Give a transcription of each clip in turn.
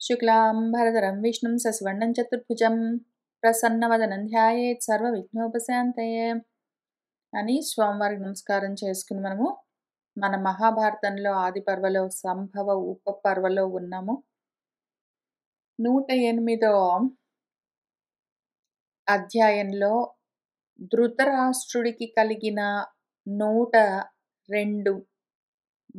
శుక్లాంబరధరం విష్ణుం శశివర్ణం చతుర్భుజం ప్రసన్నవదనం ధ్యాయేత్ సర్వవిఘ్నోపశాంతయే అని స్వామివారికి నమస్కారం చేసుకుని మనము మన మహాభారతంలో ఆది పర్వలో సంభవ ఉప పర్వలో ఉన్నాము. 108వ అధ్యాయంలో ధృతరాష్ట్రుడికి కలిగిన 102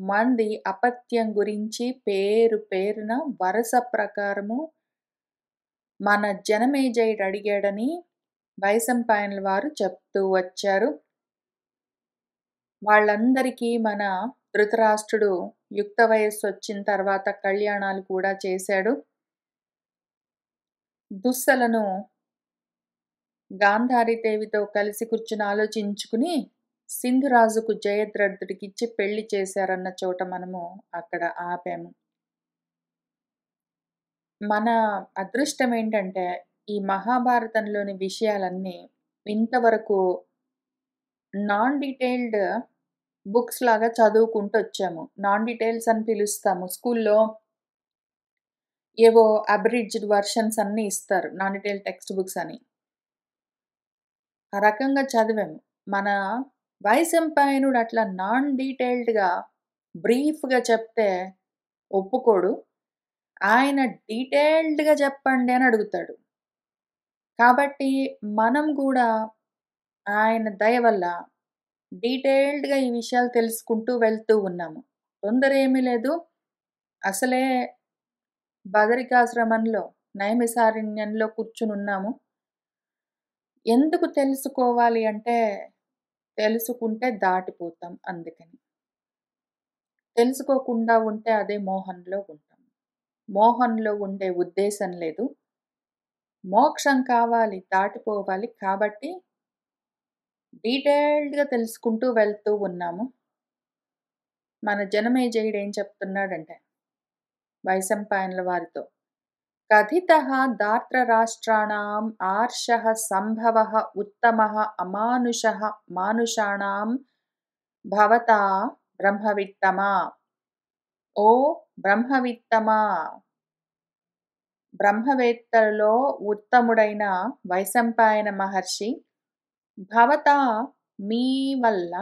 మంది అపత్యం గురించి పేరు పేరున వరుస ప్రకారము మన జనమేజయుడు అడిగాడని వైశంపాయనుల వారు చెప్తూ వచ్చారు. వాళ్ళందరికీ మన ధృతరాష్ట్రుడు యుక్త వయస్సు వచ్చిన తర్వాత కళ్యాణాలు కూడా చేశాడు. దుస్సలను గాంధారీదేవితో కలిసి కూర్చుని ఆలోచించుకుని సింధురాజుకు జయద్రథుడికిచ్చి పెళ్లి చేశారన్న చోట మనము అక్కడ ఆపాము. మన అదృష్టం ఏంటంటే ఈ మహాభారతంలోని విషయాలన్నీ ఇంతవరకు నాన్ డీటెయిల్డ్ బుక్స్ లాగా చదువుకుంటూ వచ్చాము. నాన్ డీటెయిల్స్ అని పిలుస్తాము. స్కూల్లో ఏవో అబ్రిడ్జ్డ్ వర్షన్స్ అన్నీ ఇస్తారు, నాన్ డీటెయిల్ టెక్స్ట్ బుక్స్ అని. ఆ రకంగా చదివాము. మన వైశంపాయనుడు అట్లా నాన్ డీటెయిల్డ్గా బ్రీఫ్గా చెప్తే ఒప్పుకోడు. ఆయన డీటెయిల్డ్గా చెప్పండి అని అడుగుతాడు. కాబట్టి మనం కూడా ఆయన దయ వల్ల డీటెయిల్డ్గా ఈ విషయాలు తెలుసుకుంటూ వెళ్తూ ఉన్నాము. తొందర ఏమీ లేదు. అసలే బదరికాశ్రమంలో నైమిసారణ్యంలో కూర్చుని ఉన్నాము. ఎందుకు తెలుసుకోవాలి అంటే తెలుసుకుంటే దాటిపోతాం. అందుకని తెలుసుకోకుండా ఉంటే అదే మోహంలో ఉంటాం. మోహంలో ఉండే ఉద్దేశం లేదు. మోక్షం కావాలి, దాటిపోవాలి. కాబట్టి డీటెయిల్డ్గా తెలుసుకుంటూ వెళ్తూ ఉన్నాము. మన జనమేజయుడు ఏం చెప్తున్నాడంటే వైశంపాయనుల వారితో, కథితః దార్త్రరాష్ట్రాణాం ఆర్షః సంభవః ఉత్తమః అమానుషః మానుషాణాం భవతా బ్రహ్మవిత్తమా. ఓ బ్రహ్మవిత్తమా, బ్రహ్మవేత్తలలో ఉత్తముడైన వైశంపాయన మహర్షి, భవతా మీ వల్ల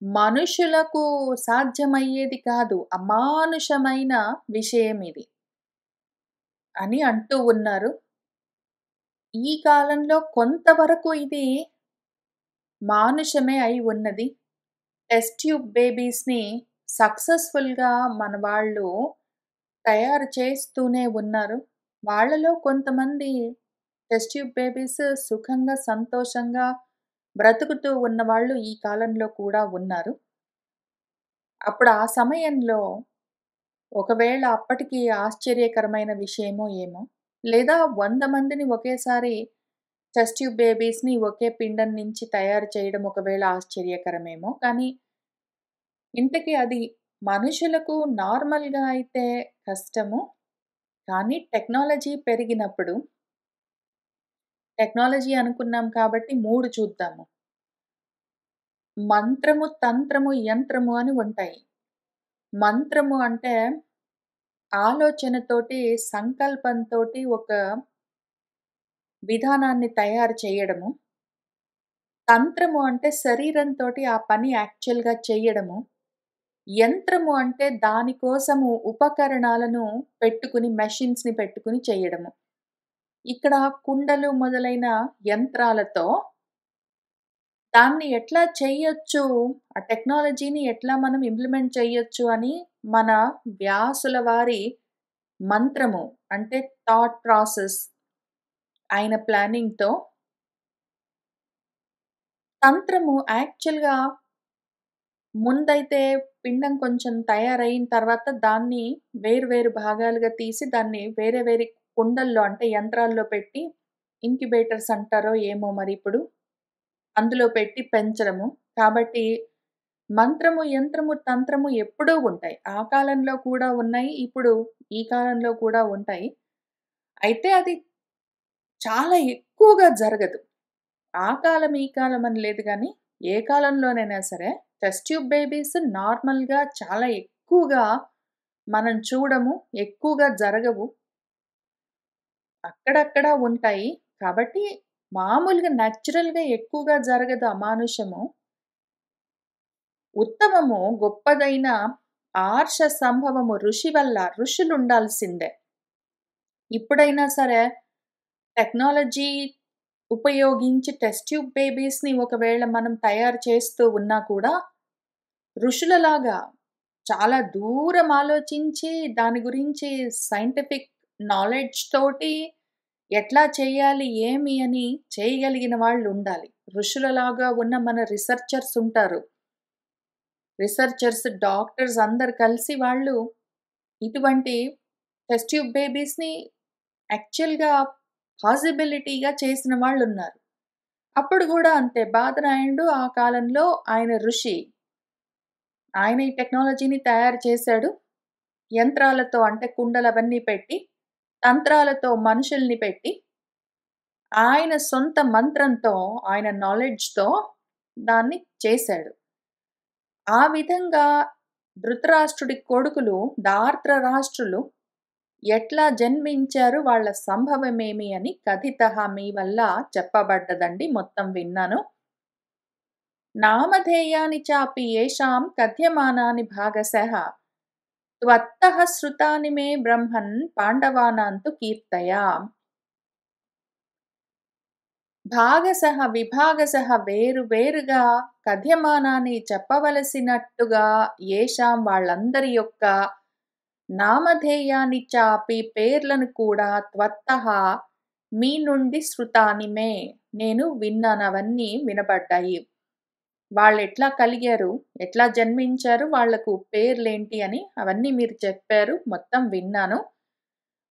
మనుషులకు సాధ్యమయ్యేది కాదు, అమానుషమైన విషయం ఇది అని అంటూ ఉన్నారు. ఈ కాలంలో కొంతవరకు ఇది మానుషమే అయి ఉన్నది. టెస్ట్ ట్యూబ్ బేబీస్ని సక్సెస్ఫుల్గా మన వాళ్ళు తయారు చేస్తూనే ఉన్నారు. వాళ్ళలో కొంతమంది టెస్ట్ ట్యూబ్ బేబీస్ సుఖంగా సంతోషంగా బ్రతుకుతూ ఉన్నవాళ్ళు ఈ కాలంలో కూడా ఉన్నారు. అప్పుడు ఆ సమయంలో ఒకవేళ అప్పటికి ఆశ్చర్యకరమైన విషయమో ఏమో, లేదా 100 మందిని ఒకేసారి టెస్ట్ ట్యూబ్ బేబీస్ని ఒకే పిండం నుంచి తయారు చేయడం ఒకవేళ ఆశ్చర్యకరమేమో. కానీ ఇంతకీ అది మనుషులకు నార్మల్గా అయితే కష్టము. కానీ టెక్నాలజీ పెరిగినప్పుడు, టెక్నాలజీ అనుకున్నాం కాబట్టి 3 చూద్దాము. మంత్రము, తంత్రము, యంత్రము అని ఉంటాయి. మంత్రము అంటే ఆలోచనతోటి, సంకల్పంతోటి ఒక విధానాన్ని తయారు చేయడము. తంత్రము అంటే శరీరంతోటి ఆ పని యాక్చువల్‌గా చెయ్యడము. యంత్రము అంటే దానికోసము ఉపకరణాలను పెట్టుకుని, మెషిన్స్‌ని పెట్టుకుని చెయ్యడము. ఇక్కడ కుండలు మొదలైన యంత్రాలతో దాన్ని ఎట్లా చెయ్యొచ్చు, ఆ టెక్నాలజీని ఎట్లా మనం ఇంప్లిమెంట్ చెయ్యొచ్చు అని మన వ్యాసుల వారి మంత్రము అంటే థాట్ ప్రాసెస్ ఆయన ప్లానింగ్‌తో, తంత్రము యాక్చువల్‌గా ముందైతే పిండం కొంచెం తయారయిన తర్వాత దాన్ని వేరు వేరు భాగాలుగా తీసి దాన్ని వేరే వేరే కుండల్లో అంటే యంత్రాల్లో పెట్టి, ఇంక్యుబేటర్స్ అంటారో ఏమో మరి ఇప్పుడు, అందులో పెట్టి పెంచడము. కాబట్టి మంత్రము, యంత్రము, తంత్రము ఎప్పుడూ ఉంటాయి. ఆ కాలంలో కూడా ఉన్నాయి. ఇప్పుడు ఈ కాలంలో కూడా ఉంటాయి. అయితే అది చాలా ఎక్కువగా జరగదు. ఆ కాలం, ఈ కాలం అని లేదు గానీ, ఏ కాలంలోనైనా సరే టెస్ట్ ట్యూబ్ బేబీస్ నార్మల్‌గా చాలా ఎక్కువగా మనం చూడము, ఎక్కువగా జరగవు. అక్కడక్కడ ఉంటాయి. కాబట్టి మామూలుగా నేచురల్‌గా ఎక్కువగా జరగదు అమానుషము. ఉత్తమము, గొప్పదైన ఆర్ష సంభవము ఋషి వల్ల ఋషులుండాల్సిందే. ఇప్పుడైనా సరే టెక్నాలజీ ఉపయోగించి టెస్ట్ ట్యూబ్ బేబీస్‌ని ఒకవేళ మనం తయారు చేస్తూ ఉన్నా కూడా ఋషులలాగా చాలా దూరం ఆలోచించి దాని గురించి సైంటిఫిక్ నాలెడ్జ్ తోటి ఎట్లా చేయాలి, ఏమి అని చేయగలిగిన వాళ్ళుండాలి. ఋషులలాగా ఉన్న మన రిసర్చర్స్ ఉంటారు. రిసర్చర్స్, డాక్టర్స్ అందరూ కలిసి వాళ్ళు ఇటువంటి టెస్ట్ ట్యూబ్ బేబీస్‌ని యాక్చువల్‌గా పాజిబిలిటీగా చేసిన వాళ్ళున్నారు. అప్పుడు గూడా అంతే బాదరాయణుడు ఆ కాలంలో ఆయన ఋషి. ఆయన ఈ టెక్నాలజీని తయారు చేశాడు. యంత్రాలతో అంటే కుండలవన్నీ పెట్టి, తంత్రాలతో మనుషుల్ని పెట్టి, ఆయన సొంత మంత్రంతో, ఆయన నాలెడ్జ్‌తో దాన్ని చేశాడు. ఆ విధంగా ధృతరాష్ట్రుడి కొడుకులు ధార్తరాష్ట్రులు ఎట్లా జన్మించారు, వాళ్ళ సంభవమేమి అని కథితః మీ వల్ల చెప్పబడ్డదండి. మొత్తం విన్నాను. నామధేయాని చాపి యేషాం కథ్యమానాని భాగశః త్వత్తః శ్రుతాని మే బ్రహ్మన్ పాండవానాంతు కీర్తయ. భాగశః విభాగశః వేరు వేరుగా కథ్యమానాన్ని చెప్పవలసినట్టుగా యేషాం వాళ్ళందరి యొక్క నామధేయాన్ని చాపి పేర్లను కూడా త్వత్తః మీ నుండి శ్రుతాని మే నేను విన్నానవన్నీ వినబడ్డాయి. వాళ్ళెట్లా కలిగారు, ఎట్లా జన్మించారు, వాళ్లకు పేర్లేంటి అని అవన్నీ మీరు చెప్పారు. మొత్తం విన్నాను.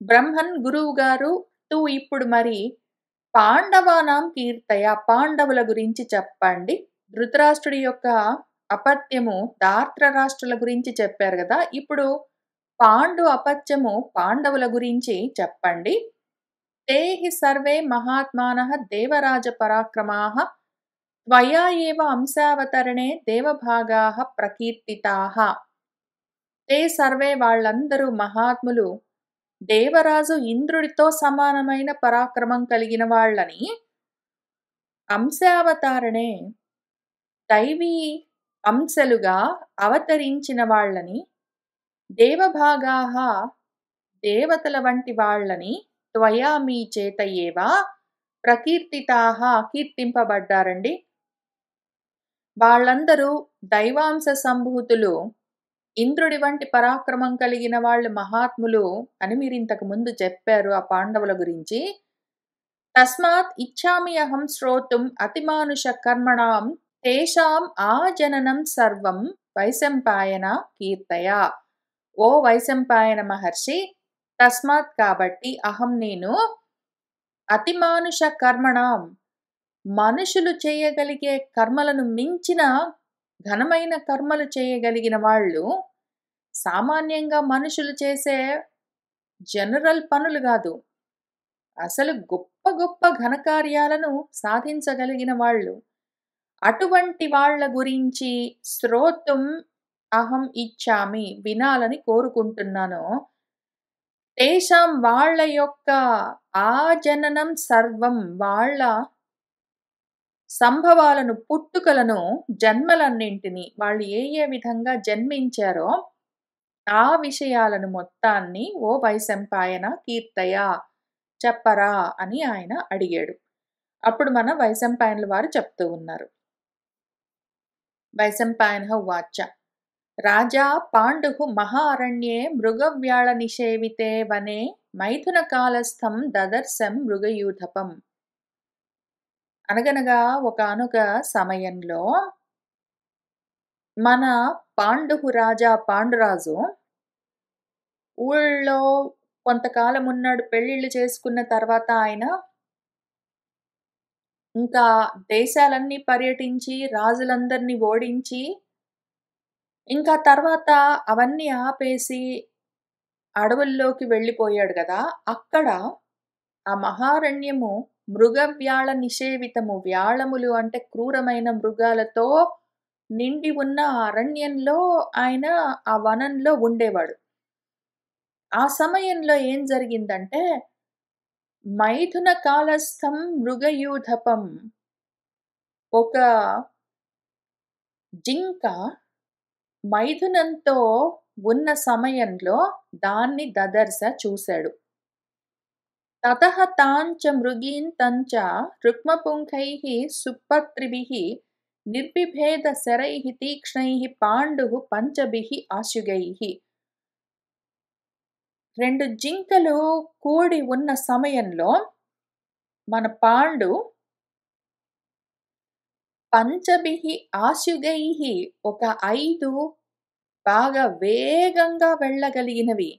బ్రహ్మన్ గురువుగారు ఇప్పుడు మరి పాండవానాం కీర్తయ పాండవుల గురించి చెప్పండి. ధృతరాష్ట్రుడి యొక్క అపత్యము ధార్తరాష్ట్రుల గురించి చెప్పారు గదా! ఇప్పుడు పాండు అపత్యము పాండవుల గురించి చెప్పండి. తే హి సర్వే మహాత్మానః దేవరాజ పరాక్రమాః త్వయా ఏవ అంశావతరణే దేవభాగాః ప్రకీర్తితాః. తే సర్వే వాళ్ళందరూ మహాత్ములు దేవరాజు ఇంద్రుడితో సమానమైన పరాక్రమం కలిగిన వాళ్ళని అంశావతారణే దైవీ అంశలుగా అవతరించిన వాళ్ళని దేవభాగాః దేవతల వంటి వాళ్ళని త్వయా మీ చేత ఏవా ప్రకీర్తితాః కీర్తింపబడ్డారండి. వాళ్ళందరూ దైవాంశ సంభూతులు, ఇంద్రుడి వంటి పరాక్రమం కలిగిన వాళ్ళు మహాత్ములు అని మీరింతకు ముందు చెప్పారు ఆ పాండవుల గురించి. తస్మాత్ ఇచ్ఛామి అహం శ్రోతుం అతిమానుష కర్మణాం తేషాం ఆజననం సర్వం వైశంపాయన కీర్తయ. ఓ వైశంపాయన మహర్షి, తస్మాత్ కాబట్టి అహం నేను అతిమానుష కర్మణాం మనుషులు చేయగలిగే కర్మలను మించిన ఘనమైన కర్మలు చేయగలిగిన వాళ్ళు, సామాన్యంగా మనుషులు చేసే జనరల్ పనులు గాదు. అసలు గొప్ప గొప్ప ఘనకార్యాలను సాధించగలిగిన వాళ్ళు. అటువంటి వాళ్ళ గురించి శ్రోతుం అహం ఇచ్ఛామి వినాలని కోరుకుంటున్నాను. తేషాం వాళ్ళ యొక్క ఆజననం సర్వం వాళ్ళ సంభవాలను, పుట్టుకలను, జన్మలన్నింటినీ వాళ్ళు ఏ ఏ విధంగా జన్మించారో ఆ విషయాలను మొత్తాన్ని ఓ వైశంపాయన కీర్తయ చెప్పరా అని ఆయన అడిగాడు. అప్పుడు మన వైశంపాయనుల వారు చెప్తూ ఉన్నారు. వైశంపాయనః ఉవాచ రాజా పాండుః మహారణ్యే మృగవ్యాళ నిషేవితే వనే మైథునకాలస్థం దదర్శం మృగయూథపం. అనగనగా ఒకానొక సమయంలో మన రాజా పాండురాజు ఊళ్ళో కొంతకాలం ఉన్నాడు. పెళ్ళిళ్ళు చేసుకున్న తర్వాత ఆయన ఇంకా దేశాలన్నీ పర్యటించి రాజులందరినీ ఓడించి ఇంకా తర్వాత అవన్నీ ఆపేసి అడవుల్లోకి వెళ్ళిపోయాడు గదా! అక్కడ ఆ మహారణ్యము మృగవ్యాళ నిషేవితము. వ్యాళములు అంటే క్రూరమైన మృగాలతో నిండి ఉన్న ఆ అరణ్యంలో ఆయన ఆ వనంలో ఉండేవాడు. ఆ సమయంలో ఏం జరిగిందంటే, మైథున కాలస్థం మృగయూథపం ఒక జింక మైథునంతో ఉన్న సమయంలో దాన్ని దదర్శ చూశాడు. తతః తాన్ చ మృగీన్ తం చ రుక్మపుంఖైః సుపత్రిభిః నిర్బిభేద శరైః తీక్ష్ణైః పాండుః పంచభిః ఆశుగైః. 2 జింకలు కూడి ఉన్న సమయంలో మన పాండు పంచభిః ఆశుగైః ఒక 5 బాగా వేగంగా వెళ్ళగలిగినవి,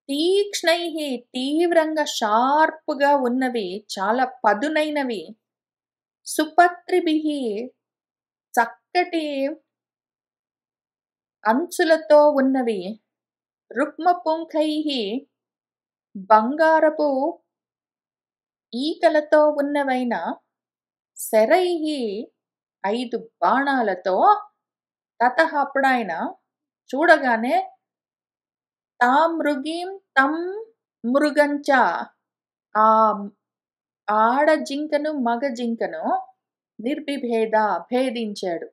తీక్ష్ణైః తీవ్రంగా షార్ప్‌గా ఉన్నవి, చాలా పదునైనవి, సుపత్రిభిః చక్కటి అంచులతో ఉన్నవి, రుక్మపుంఖైః బంగారపు ఈకలతో ఉన్నవైన, శరైః 5 బాణాలతో, తతః అప్పుడాయన చూడగానే తాం మృగీం తం మృగంచ ఆ ఆడ జింకను మగ జింకను నిర్బిభేద భేదించాడు.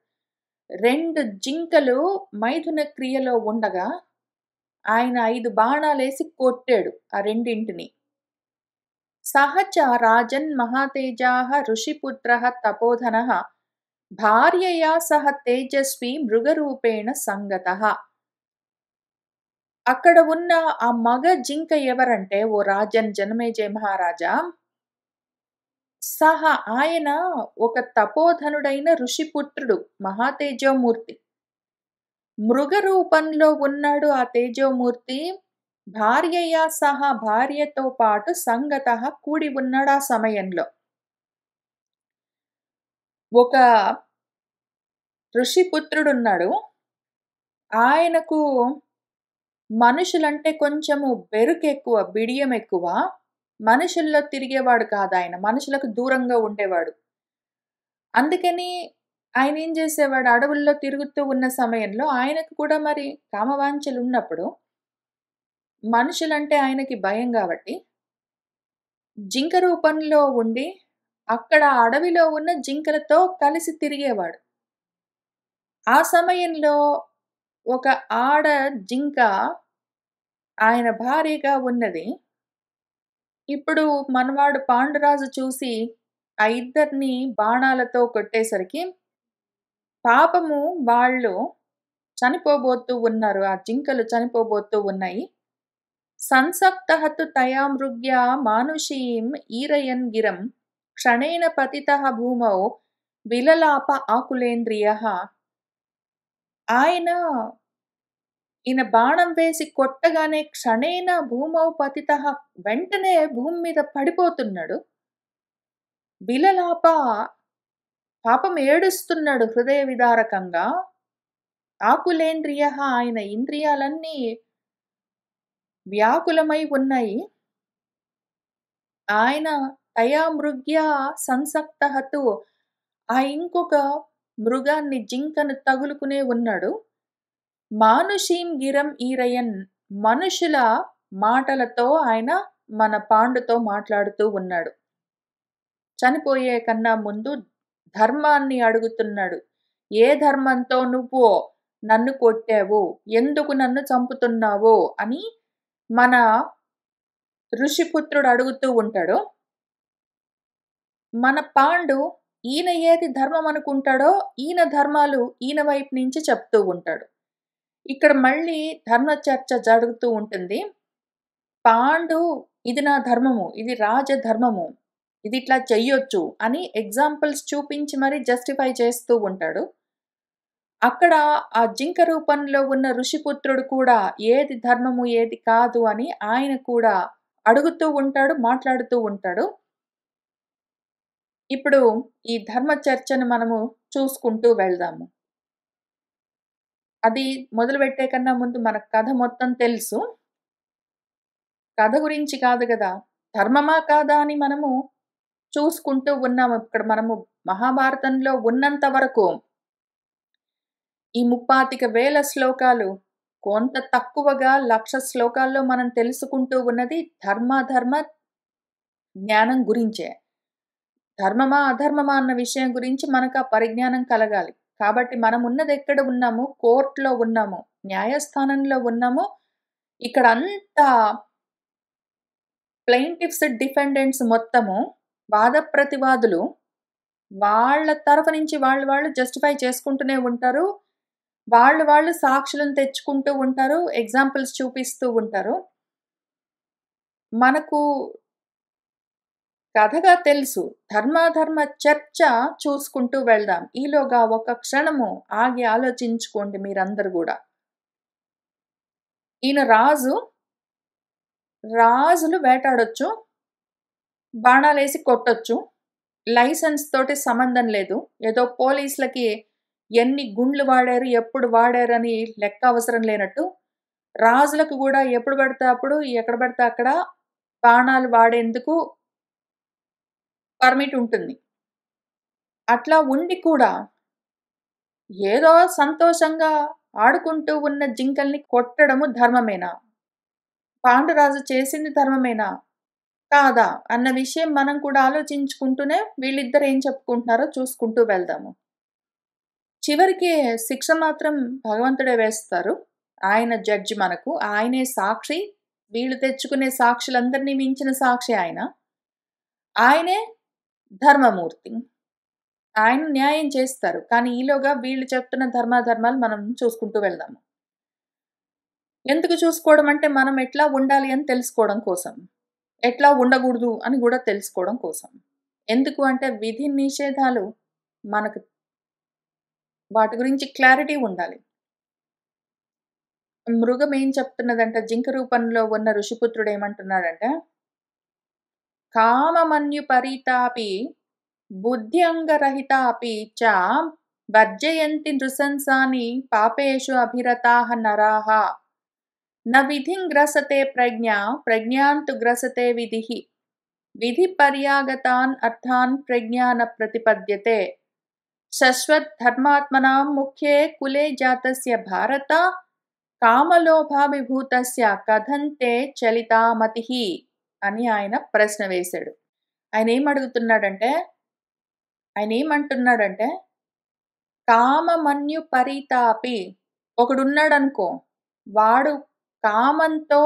2 జింకలు మైథున క్రియలో ఉండగా ఆయన 5 బాణాలేసి కొట్టాడు ఆ రెండింటిని. సహ చ రాజన్ మహాతేజాః ఋషిపుత్రః తపోధనః భార్యయా సహ తేజస్వి మృగరూపేణ సంగతః. అక్కడ ఉన్న ఆ మగ జింక ఎవరంటే, ఓ రాజన్ జనమేజయ మహారాజా, సహ ఆయన ఒక తపోధనుడైన ఋషిపుత్రుడు, మహాతేజోమూర్తి. మృగ రూపంలో ఉన్నాడు ఆ తేజోమూర్తి. భార్యయా సహా భార్యతో పాటు సంగతః కూడి ఉన్నాడు ఆ సమయంలో. ఒక ఋషిపుత్రుడున్నాడు. ఆయనకు మనుషులంటే కొంచెము బెరుకెక్కువ, బిడియం ఎక్కువ. మనుషుల్లో తిరిగేవాడు కాదాయన. మనుషులకు దూరంగా ఉండేవాడు. అందుకని ఆయనేం చేసేవాడు, అడవుల్లో తిరుగుతూ ఉన్న సమయంలో ఆయనకు కూడా మరి కామవాంఛలున్నప్పుడు, మనుషులంటే ఆయనకి భయం గాబట్టి, జింక రూపంలో ఉండి, అక్కడ అడవిలో ఉన్న జింకలతో కలిసి తిరిగేవాడు. ఆ సమయంలో ఒక ఆడ జింక ఆయన భార్యగా ఉన్నది. ఇప్పుడు మనవాడు పాండురాజు చూసి ఆ ఇద్దరిని బాణాలతో కొట్టేసరికి, పాపము వాళ్ళు చనిపోబోతూ ఉన్నారు. ఆ జింకలు చనిపోబోతూ ఉన్నాయి. సంసక్తః తు తయా మృగ్యా మానుషీం ఈరయన్ గిరం క్షణేన పతితః భూమౌ విలలాప ఆకులేంద్రియః. ఈయన బాణం వేసి కొట్టగానే క్షణేన భూమౌ పతితః, వెంటనే భూమి మీద పడిపోతున్నాడు. విలలాప, పాపం ఏడుస్తున్నాడు హృదయ విదారకంగా. ఆకులేంద్రియః, ఆయన ఇంద్రియాలన్నీ వ్యాకులమై ఉన్నాయి. ఆయన తయా మృగ్యా సంసక్తః తు, ఆ ఇంకొక మృగాన్ని, జింకను తగులుకునే ఉన్నాడు. మానుషీం గిరం ఈరయన్, మనుషుల మాటలతో ఆయన మన పాండుతో మాట్లాడుతూ ఉన్నాడు. చనిపోయే కన్నా ముందు ధర్మాన్ని అడుగుతున్నాడు. ఏ ధర్మంతో నువ్వు నన్ను కొట్టావు, ఎందుకు నన్ను చంపుతున్నావు అని మన ఋషిపుత్రుడు అడుగుతూ ఉంటాడు. మన పాండు ఈయన ఏది ధర్మం అనుకుంటాడో, ఈయన ధర్మాలు ఈయన వైపు నుంచి చెప్తూ ఉంటాడు. ఇక్కడ మళ్ళీ ధర్మ చర్చ జరుగుతూ ఉంటుంది. పాండు ఇది నా ధర్మము, ఇది రాజధర్మము, ఇది ఇట్లా చెయ్యొచ్చు అని ఎగ్జాంపుల్స్ చూపించి మరి జస్టిఫై చేస్తూ ఉంటాడు. అక్కడ ఆ జింక రూపంలో ఉన్న ఋషిపుత్రుడు కూడా ఏది ధర్మము ఏది కాదు అని ఆయన కూడా అడుగుతూ ఉంటాడు, మాట్లాడుతూ ఉంటాడు. ఇప్పుడు ఈ ధర్మ చర్చను మనము చూసుకుంటూ వెళ్దాము. అది మొదలుపెట్టే కన్నా ముందు మనకు కథ మొత్తం తెలుసు. కథ గురించి కాదు గదా! ధర్మమా కాదా అని మనము చూసుకుంటూ ఉన్నాము. ఇక్కడ మనము మహాభారతంలో ఉన్నంత వరకు ఈ 35,000 శ్లోకాలు కొంత తక్కువగా 1,00,000 శ్లోకాల్లో మనం తెలుసుకుంటూ ఉన్నది ధర్మాధర్మ జ్ఞానం గురించే. ధర్మమా, అధర్మమా అన్న విషయం గురించి మనకు ఆ పరిజ్ఞానం కలగాలి. కాబట్టి మనమున్నదెక్కడ ఉన్నాము? కోర్ట్‌లో ఉన్నాము. న్యాయస్థానంలో ఉన్నాము. ఇక్కడ అంతా ప్లెయింటిఫ్స్, డిఫెండెంట్స్ మొత్తము వాదప్రతివాదులు వాళ్ళ తరఫు నుంచి వాళ్ళు జస్టిఫై చేసుకుంటూనే ఉంటారు. వాళ్ళు సాక్షులను తెచ్చుకుంటూ ఉంటారు. ఎగ్జాంపుల్స్ చూపిస్తూ ఉంటారు. మనకు కథగా తెలుసు. ధర్మాధర్మ చర్చ చూసుకుంటూ వెళ్దాం. ఈలోగా ఒక క్షణము ఆగి ఆలోచించుకోండి మీరందరూ గూడా. ఈయన రాజులు వేటాడొచ్చు. బాణాలేసి కొట్టొచ్చు. లైసెన్స్ తోటి సంబంధం లేదు. ఏదో పోలీసులకి ఎన్ని గుండ్లు వాడారు, ఎప్పుడు వాడారని లెక్క అవసరం లేనట్టు, రాజులకు గూడా ఎప్పుడు పడితే అప్పుడు, ఎక్కడ పడితే అక్కడ బాణాలు వాడేందుకు పర్మిట్ ఉంటుంది. అట్లా ఉండి కూడా ఏదో సంతోషంగా ఆడుకుంటూ ఉన్న జింకల్ని కొట్టడము ధర్మమేనా? పాండురాజు చేసింది ధర్మమేనా? కాదా? అన్న విషయం మనం కూడా ఆలోచించుకుంటూనే వీళ్ళిద్దరు ఏం చెప్పుకుంటున్నారో చూసుకుంటూ వెళ్దాము. చివరికి శిక్ష మాత్రం భగవంతుడే వేస్తారు. ఆయన జడ్జి మనకు. ఆయనే సాక్షి. వీళ్ళు తెచ్చుకునే సాక్షులందరినీ మించిన సాక్షి ఆయన. ఆయనే ధర్మమూర్తి. ఆయన న్యాయం చేస్తారు. కానీ ఈలోగా వీళ్ళు చెప్తున్న ధర్మాధర్మాలు మనం చూసుకుంటూ వెళ్దాము. ఎందుకు చూసుకోవడం అంటే మనం ఎట్లా ఉండాలి అని తెలుసుకోవడం కోసం. ఎట్లా ఉండకూడదు అని కూడా తెలుసుకోవడం కోసం. ఎందుకు అంటే విధి నిషేధాలు మనకు వాటి గురించి క్లారిటీ ఉండాలి. మృగం ఏం చెప్తున్నదంటే జింక రూపంలో ఉన్న ఋషిపుత్రుడు ఏమంటున్నాడంటే, కామమన్యుపరీతాపి బుద్ధ్యంగరహితాపి చ వర్జయంతి నృశంసాని పాపేషు అభిరతాః నరాః న విధిం గ్రసతే ప్రజ్ఞా ప్రజ్ఞాంతు గ్రసతే విధిః విధి పర్యాగతాన్ అర్థాన్ ప్రజ్ఞా న ప్రతిపద్యతే శశ్వత్ ధర్మాత్మనాం ముఖ్యే కులే జాతస్య భారత కామలోభాభిభూతస్య కథంతే చలితా మతిః అని ఆయన ప్రశ్న వేశాడు. ఆయన ఏమంటున్నాడంటే కామమన్యు పరితాపి, ఒకడున్నాడనుకో, వాడు కామంతో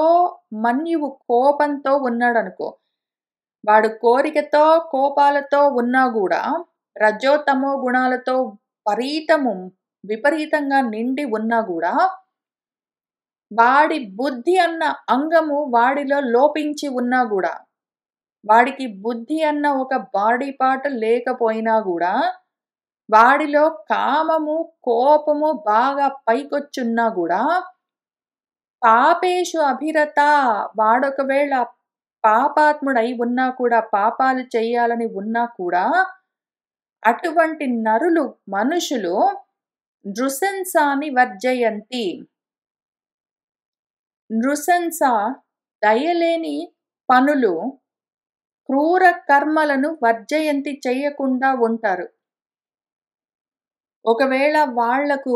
మన్యువు కోపంతో ఉన్నాడనుకో, వాడు కోరికతో కోపాలతో ఉన్నా కూడా రజోతమో గుణాలతో విపరీతంగా నిండి ఉన్నా కూడా వాడి బుద్ధి అన్న అంగము వాడిలో లోపించి ఉన్నా కూడా, వాడికి బుద్ధి అన్న ఒక బాడీ పార్ట్ లేకపోయినా కూడా వాడిలో కామము కోపము బాగా పైకొచ్చున్నా కూడా పాపేషు అభిరత, వాడొకవేళ పాపాత్ముడై ఉన్నా కూడా, పాపాలు చెయ్యాలని ఉన్నా కూడా అటువంటి నరులు మనుషులు నృశంసాని వర్జయంతి, నృశంస దయలేని పనులు, క్రూర కర్మలను వర్జయంతి చెయ్యకుండా ఉంటారు. ఒకవేళ వాళ్లకు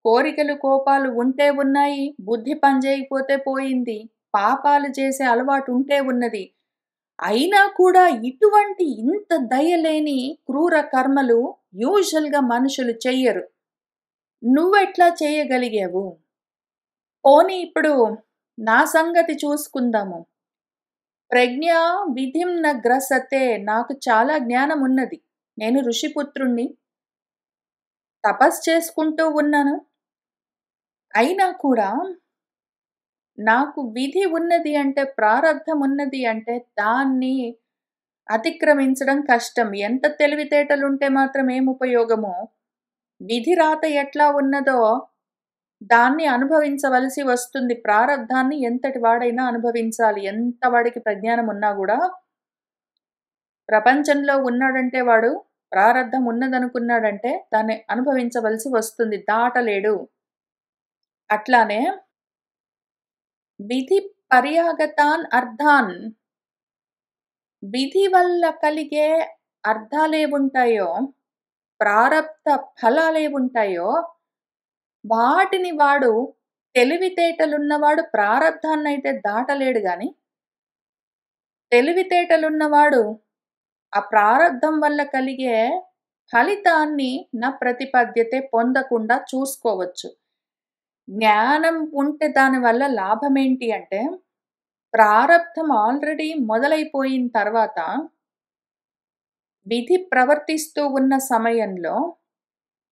కోరికలు కోపాలు ఉంటే ఉన్నాయి, బుద్ధి పనిచేయకపోతే పోయింది, పాపాలు చేసే అలవాటు ఉంటే ఉన్నది, అయినా కూడా ఇటువంటి ఇంత దయలేని క్రూర కర్మలు యూజువల్గా మనుషులు చెయ్యరు. నువ్వెట్లా చేయగలిగావు? పోనీ ఇప్పుడు నా సంగతి చూసుకుందాము. ప్రజ్ఞా విధిం న గ్రసతే, నాకు చాలా జ్ఞానం ఉన్నది. నేను ఋషిపుత్రుణ్ణి, తపస్సు చేసుకుంటూ ఉన్నాను. అయినా కూడా నాకు విధి ఉన్నది అంటే, ప్రారబ్ధం ఉన్నది అంటే దాన్ని అతిక్రమించడం కష్టం. ఎంత తెలివితేటలుంటే మాత్రం ఏం ఉపయోగమో, విధి రాత ఎట్లా ఉన్నదో దాన్ని అనుభవించవలసి వస్తుంది. ప్రారబ్ధాన్ని ఎంతటి వాడైనా అనుభవించాలి. ఎంత వాడికి ప్రజ్ఞానం ఉన్నా కూడా ప్రపంచంలో ఉన్నాడంటే వాడు ప్రారబ్ధం ఉన్నదనుకున్నాడంటే దాన్ని అనుభవించవలసి వస్తుంది, దాటలేడు. అట్లానే విధి పర్యాగతాన్ అర్థాన్, విధి వల్ల కలిగే అర్థాలేవుంటాయో, ప్రారబ్ధ ఫలాలేవుంటాయో వాటిని వాడు తెలివితేటలున్నవాడు ప్రారబ్ధాన్నయితే దాటలేడు గాని, తెలివితేటలున్నవాడు ఆ ప్రారబ్ధం వల్ల కలిగే ఫలితాన్ని ప్రతిపద్యతే పొందకుండా చూసుకోవచ్చు. జ్ఞానం ఉంటే దానివల్ల లాభమేంటి అంటే, ప్రారబ్ధం ఆల్రెడీ మొదలైపోయిన తర్వాత, విధి ప్రవర్తిస్తూ ఉన్న సమయంలో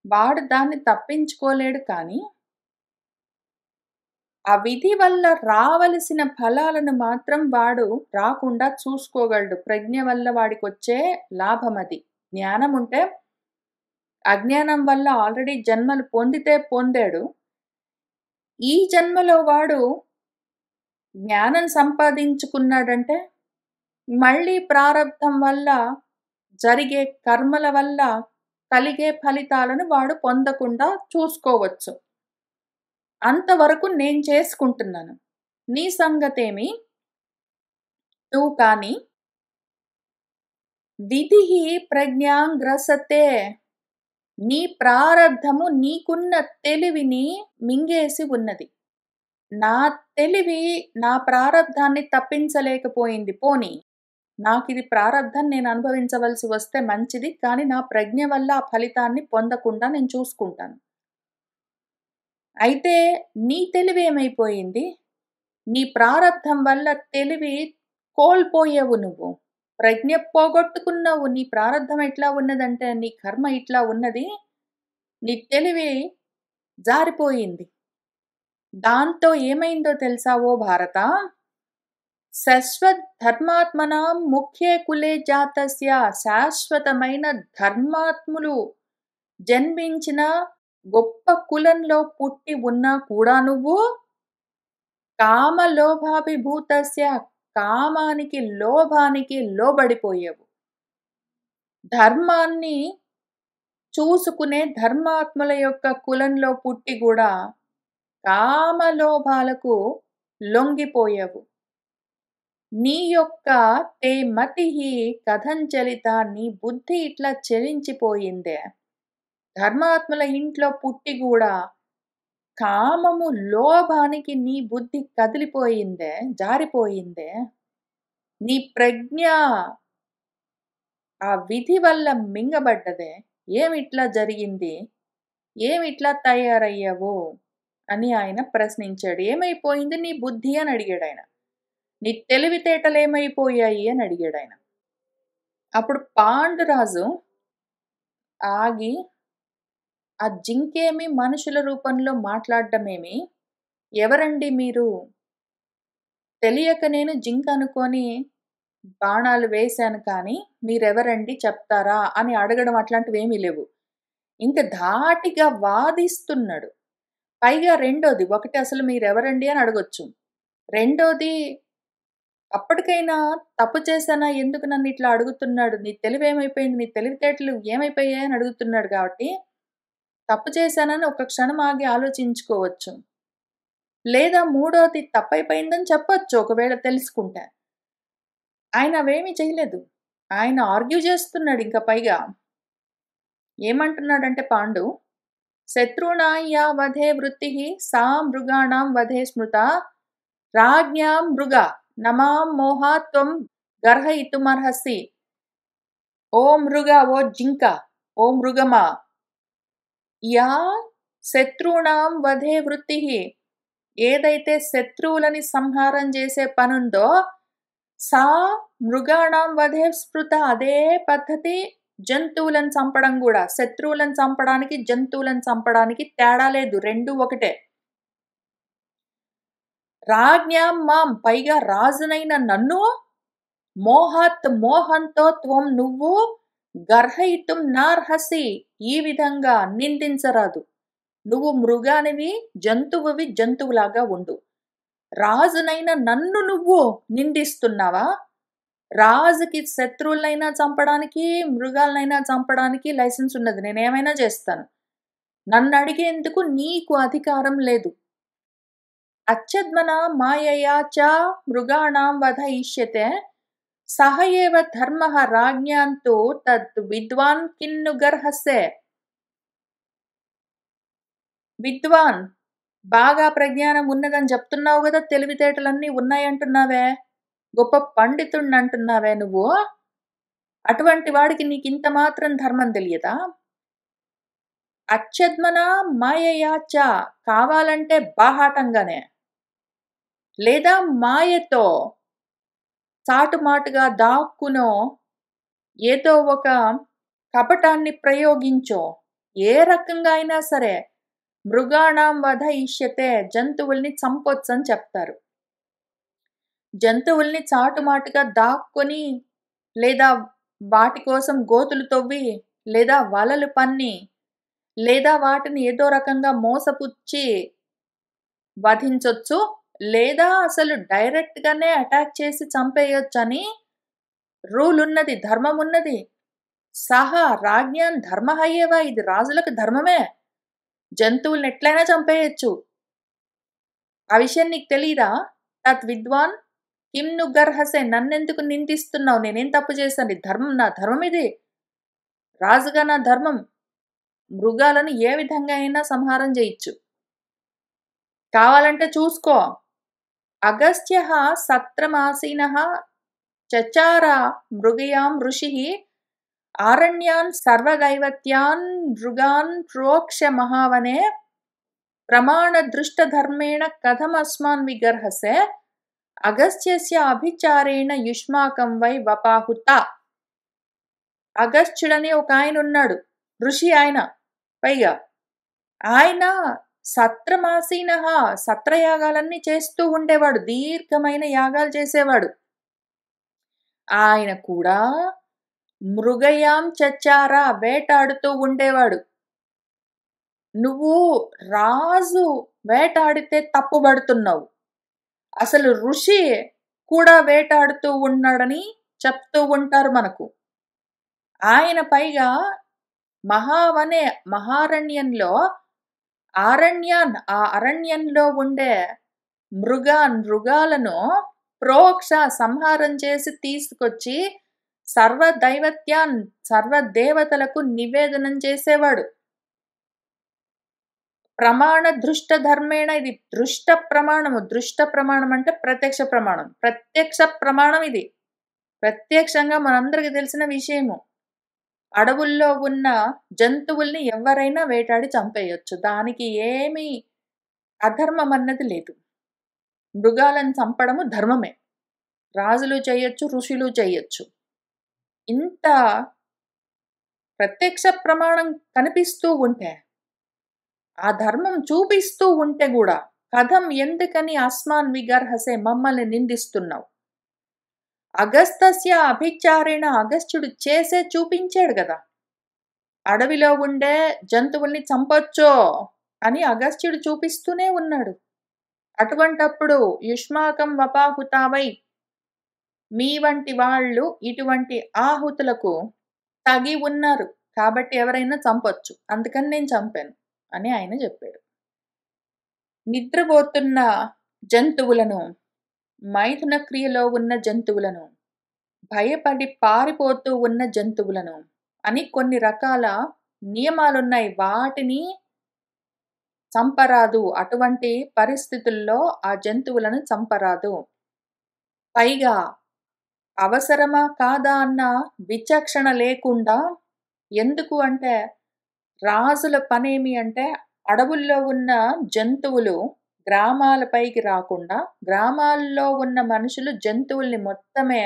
వాడు దాన్ని తప్పించుకోలేడు కానీ, ఆ విధి వల్ల రావలసిన ఫలాలను మాత్రం వాడు రాకుండా చూసుకోగలడు. ప్రజ్ఞ వల్ల వాడికొచ్చే లాభమది. జ్ఞానముంటే, అజ్ఞానం వల్ల ఆల్రెడీ జన్మలు పొందితే పొందాడు. ఈ జన్మలో వాడు జ్ఞానం సంపాదించుకున్నాడంటే, మళ్ళీ ప్రారబ్ధం వల్ల జరిగే కర్మల వల్ల కలిగే ఫలితాలను వాడు పొందకుండా చూసుకోవచ్చు. అంతవరకు నేను చేసుకుంటున్నాను. నీ సంగతేమి? నువ్వు కానీ విధిః ప్రజ్ఞాం గ్రసతే. నీ ప్రారబ్ధము నీకున్న తెలివిని మింగేసి ఉన్నది. నా తెలివి నా ప్రారబ్ధాన్ని తప్పించలేకపోయింది. పోనీ నాకిది ప్రారబ్ధం, నేను అనుభవించవలసి వస్తే మంచిది. కానీ నా ప్రజ్ఞ వల్ల ఆ ఫలితాన్ని పొందకుండా నేను చూసుకుంటాను. అయితే నీ తెలివేమైపోయింది? నీ ప్రారబ్ధం వల్ల తెలివి కోల్పోయావు నువ్వు. ప్రజ్ఞ పోగొట్టుకున్నావు. నీ ప్రారబ్ధం ఎట్లా ఉన్నదంటే, నీ కర్మ ఇట్లా ఉన్నది. నీ తెలివి జారిపోయింది. దాంతో ఏమైందో తెలుసా ఓ భారత? శాశ్వత్ ధర్మాత్మనాం ముఖ్యే కులే జాతస్య. శాశ్వతమైన ధర్మాత్ములు జన్మించిన గొప్ప కులంలో పుట్టి ఉన్నా కూడా నువ్వు కామలోభాభిభూతస్య, కామానికి లోభానికి లోబడిపోయావు. ధర్మాన్ని చూసుకునే ధర్మాత్ముల యొక్క కులంలో పుట్టి కూడా కామలోభాలకు లొంగిపోయావు. నీ యొక్క తే మతిః కథంచలిత. నీ బుద్ధి ఇట్లా చలించిపోయిందే. ధర్మాత్ముల ఇంట్లో పుట్టి కూడా కామము లోభానికి నీ బుద్ధి కదిలిపోయిందే, జారిపోయిందే. నీ ప్రజ్ఞ ఆ విధి వల్ల మింగబడ్డదే. ఏమిట్లా జరిగింది? ఏమిట్లా తయారయ్యావు అని ఆయన ప్రశ్నించాడు. ఏమైపోయింది నీ బుద్ధి అని అడిగాడాయన. నీ తెలివితేటలేమైపోయాయి అని అడిగాడాయన. అప్పుడు పాండురాజు ఆగి, ఆ జింకేమి మనుషుల రూపంలో మాట్లాడడమేమి? ఎవరండి మీరు? తెలియక నేను జింక అనుకొని బాణాలు వేశాను కానీ మీరెవరండి చెప్తారా అని అడగడం అట్లాంటివేమీ లేవు. ఇంక ధాటిగా వాదిస్తున్నాడు. పైగా రెండోది, ఒకటి అసలు మీరెవరండి అని అడగొచ్చు. రెండోది, అప్పటికైనా తప్పు చేశానా, ఎందుకు నన్ను ఇట్లా అడుగుతున్నాడు, నీ తెలివేమైపోయింది, నీ తెలివితేటలు ఏమైపోయాయి అని అడుగుతున్నాడు కాబట్టి, తప్పు చేశానని ఒక క్షణం ఆగి ఆలోచించుకోవచ్చు. లేదా మూడోది, తప్పైపోయిందని చెప్పొచ్చు ఒకవేళ తెలుసుకుంటే. ఆయన అవేమీ చేయలేదు. ఆయన ఆర్గ్యూ చేస్తున్నాడు ఇంకా పైగా. ఏమంటున్నాడంటే పాండు, శత్రుణాం యా వధే వృత్తిః సా మృగాణాం వధే స్మృతా. రాజ్ఞాం మృగ నమాం మోహాత్ త్వం గర్హయితుమర్హసి. ఓ మృగ, ఓ జింక, ఓ మృగమా, యా శత్రుణాం వధే వృత్తిః, ఏదైతే శత్రువులని సంహారం చేసే పనుందో, సా మృగాణాం వధే స్మృత, అదే పద్ధతి జంతువులను చంపడం కూడా. శత్రువులను చంపడానికి జంతువులను చంపడానికి తేడా లేదు, రెండు ఒకటే. రాజ్ఞాం మాం, పైగా రాజునైన నన్ను, మోహాత్ మోహంతో, త్వం నువ్వు, గర్హయితుం నార్హసి, ఈ విధంగా నిందించరాదు. నువ్వు మృగానివి, జంతువువి, జంతువులాగా ఉండు. రాజునైన నన్ను నువ్వు నిందిస్తున్నావా? రాజుకి శత్రువులనైనా చంపడానికి, మృగాలనైనా చంపడానికి లైసెన్స్ ఉన్నది. నేనేమైనా చేస్తాను. నన్ను అడిగేందుకు నీకు అధికారం లేదు. అచ్చద్మన మాయయా చ మృగాణాం వధ ఇష్యతే. సహ ఏవ ధర్మః రాజ్ఞాంతు తద్ విద్వాన్ కిన్ను గర్హసే. విద్వాన్ బాగా ప్రజ్ఞానం ఉన్నదని చెప్తున్నావు గదా! తెలివితేటలన్నీ ఉన్నాయంటున్నావే. గొప్ప పండితుడినంటున్నావే నువ్వు. అటువంటి వాడికి నీకింత మాత్రం ధర్మం తెలియదా? అత్యద్మనా మాయయా చ కావాలంటే బాహాటంగానే, లేదా మాయతో చాటుమాటుగా దాక్కునో, ఏదో ఒక కపటాన్ని ప్రయోగించో, ఏ రకంగా అయినా సరే మృగాణం వధ ఇష్యతే జంతువుల్ని చంపొచ్చని చెప్తారు. జంతువుల్ని చాటుమాటుగా దాక్కొని, లేదా వాటి కోసం గోతులు తవ్వి, లేదా వలలు పన్ని, లేదా వాటిని ఏదో రకంగా మోసపుచ్చి వధించొచ్చు. లేదా అసలు డైరెక్ట్‌గానే అటాక్ చేసి చంపేయొచ్చని రూలున్నది. ధర్మమున్నది. సహా రాజ్ఞాన్ ధర్మః ఏవ ఇది రాజులకు ధర్మమే. జంతువుల్ని ఎట్లైనా చంపేయొచ్చు. ఆ విషయం నీకు తెలీదా? తత్ విద్వాన్ కిం ను గర్హసే నన్నెందుకు నిందిస్తున్నావు? నేనేం తప్పు చేశాను? ఇది ధర్మం నా ధర్మం ఇది. రాజుగా నా ధర్మం. మృగాలను ఏ విధంగా అయినా సంహారం జేయొచ్చు. కావాలంటే చూసుకో. అగస్త్యః సత్రమాసీనః చచార మృగయాం ఋషిః ఆరణ్యాన్ సర్వదైవత్యాన్ మృగాన్ ప్రోక్ష మహావనే ప్రమాణదృష్టధర్మేణ కథమస్మాన్ విగర్హసే అగస్త్యస్య అభిచారేణ యుష్మాకం వై వపాహుత. అగస్త్యుడని ఒక ఆయన ఉన్నాడు. ఋషి ఆయన. పైగా ఆయన సత్రమాసీనః సత్రయాగాలన్నీ చేస్తూ ఉండేవాడు. దీర్ఘమైన యాగాలు చేసేవాడు. ఆయన కూడా మృగయాం చచ్చార వేటాడుతూ ఉండేవాడు. నువ్వు రాజు వేటాడితే తప్పుబడుతున్నావు. అసలు ఋషి కూడా వేటాడుతూ ఉన్నాడని చెప్తూ ఉంటారు మనకు. ఆయన పైగా మహావనే మహారణ్యంలో ఆ అరణ్యంలో ఉండే మృగాలను ప్రోక్ష సంహారం చేసి తీసుకొచ్చి సర్వదేవతలకు నివేదనం చేసేవాడు. ప్రమాణ దృష్ట ధర్మేణ ఇది దృష్ట ప్రమాణము. దృష్ట ప్రమాణం అంటే ప్రత్యక్ష ప్రమాణం. ప్రత్యక్ష ప్రమాణం ఇది. ప్రత్యక్షంగా మనందరికీ తెలిసిన విషయము. అడవుల్లో ఉన్న జంతువుల్ని ఎవరైనా వేటాడి చంపేయొచ్చు. దానికి ఏమీ అధర్మం అన్నది లేదు. మృగాలను చంపడము ధర్మమే. రాజులు చేయొచ్చు, ఋషులు చేయొచ్చు. ఇంత ప్రత్యక్ష ప్రమాణం కనిపిస్తూ ఉంటే, ఆ ధర్మం చూపిస్తూ ఉంటే గూడా కథం ఎందుకని అస్మాన్ విగర్హసే మమ్మల్ని నిందిస్తున్నావు? అగస్తస్య అభిచారేణ అగస్త్యుడు చేసే చూపించాడు గదా! అడవిలో ఉండే జంతువుల్ని చంపొచ్చో అని అగస్త్యుడు చూపిస్తూనే ఉన్నాడు. అటువంటప్పుడు యుష్మాకం వపాహుతావై మీ వంటి వాళ్ళు ఇటువంటి ఆహుతులకు తగి ఉన్నారు. కాబట్టి ఎవరైనా చంపొచ్చు. అందుకని నేను చంపాను అని ఆయన చెప్పాడు. నిద్రపోతున్న జంతువులను, మైథున క్రియలో ఉన్న జంతువులను, భయపడి పారిపోతూ ఉన్న జంతువులను అని కొన్ని రకాల నియమాలున్నాయి. వాటిని చంపరాదు. అటువంటి పరిస్థితుల్లో ఆ జంతువులను చంపరాదు. పైగా అవసరమా కాదా అన్న విచక్షణ లేకుండా, ఎందుకు అంటే రాజుల పనేమి అంటే అడవుల్లో ఉన్న జంతువులు గ్రామాలపైకి రాకుండా, గ్రామాల్లో ఉన్న మనుషులు జంతువుల్ని మొత్తమే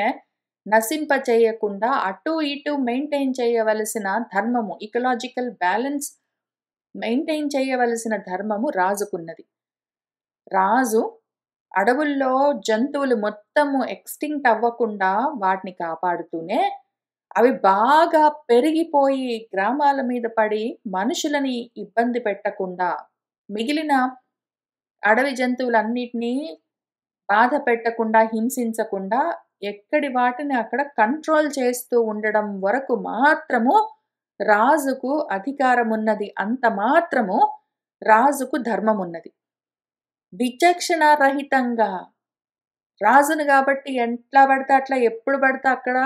నశింపచేయకుండా అటు ఇటు మెయింటైన్ చేయవలసిన ధర్మము, ఇకలాజికల్ బ్యాలెన్స్ మెయింటైన్ చేయవలసిన ధర్మము రాజుకున్నది. రాజు అడవుల్లో జంతువులు మొత్తము ఎక్స్టింక్ట్ అవ్వకుండా వాటిని కాపాడుతూనే, అవి బాగా పెరిగిపోయి గ్రామాల మీద పడి మనుషులని ఇబ్బంది పెట్టకుండా, మిగిలిన అడవి జంతువులన్నిటినీ బాధ పెట్టకుండా, హింసించకుండా ఎక్కడి వాటిని అక్కడ కంట్రోల్ చేస్తూ ఉండడం వరకు మాత్రము రాజుకు అధికారమున్నది. అంత మాత్రము రాజుకు ధర్మమున్నది. విచక్షణ రహితంగా రాజును కాబట్టి ఎట్లా పడితే అట్లా, ఎప్పుడు పడితే అక్కడ,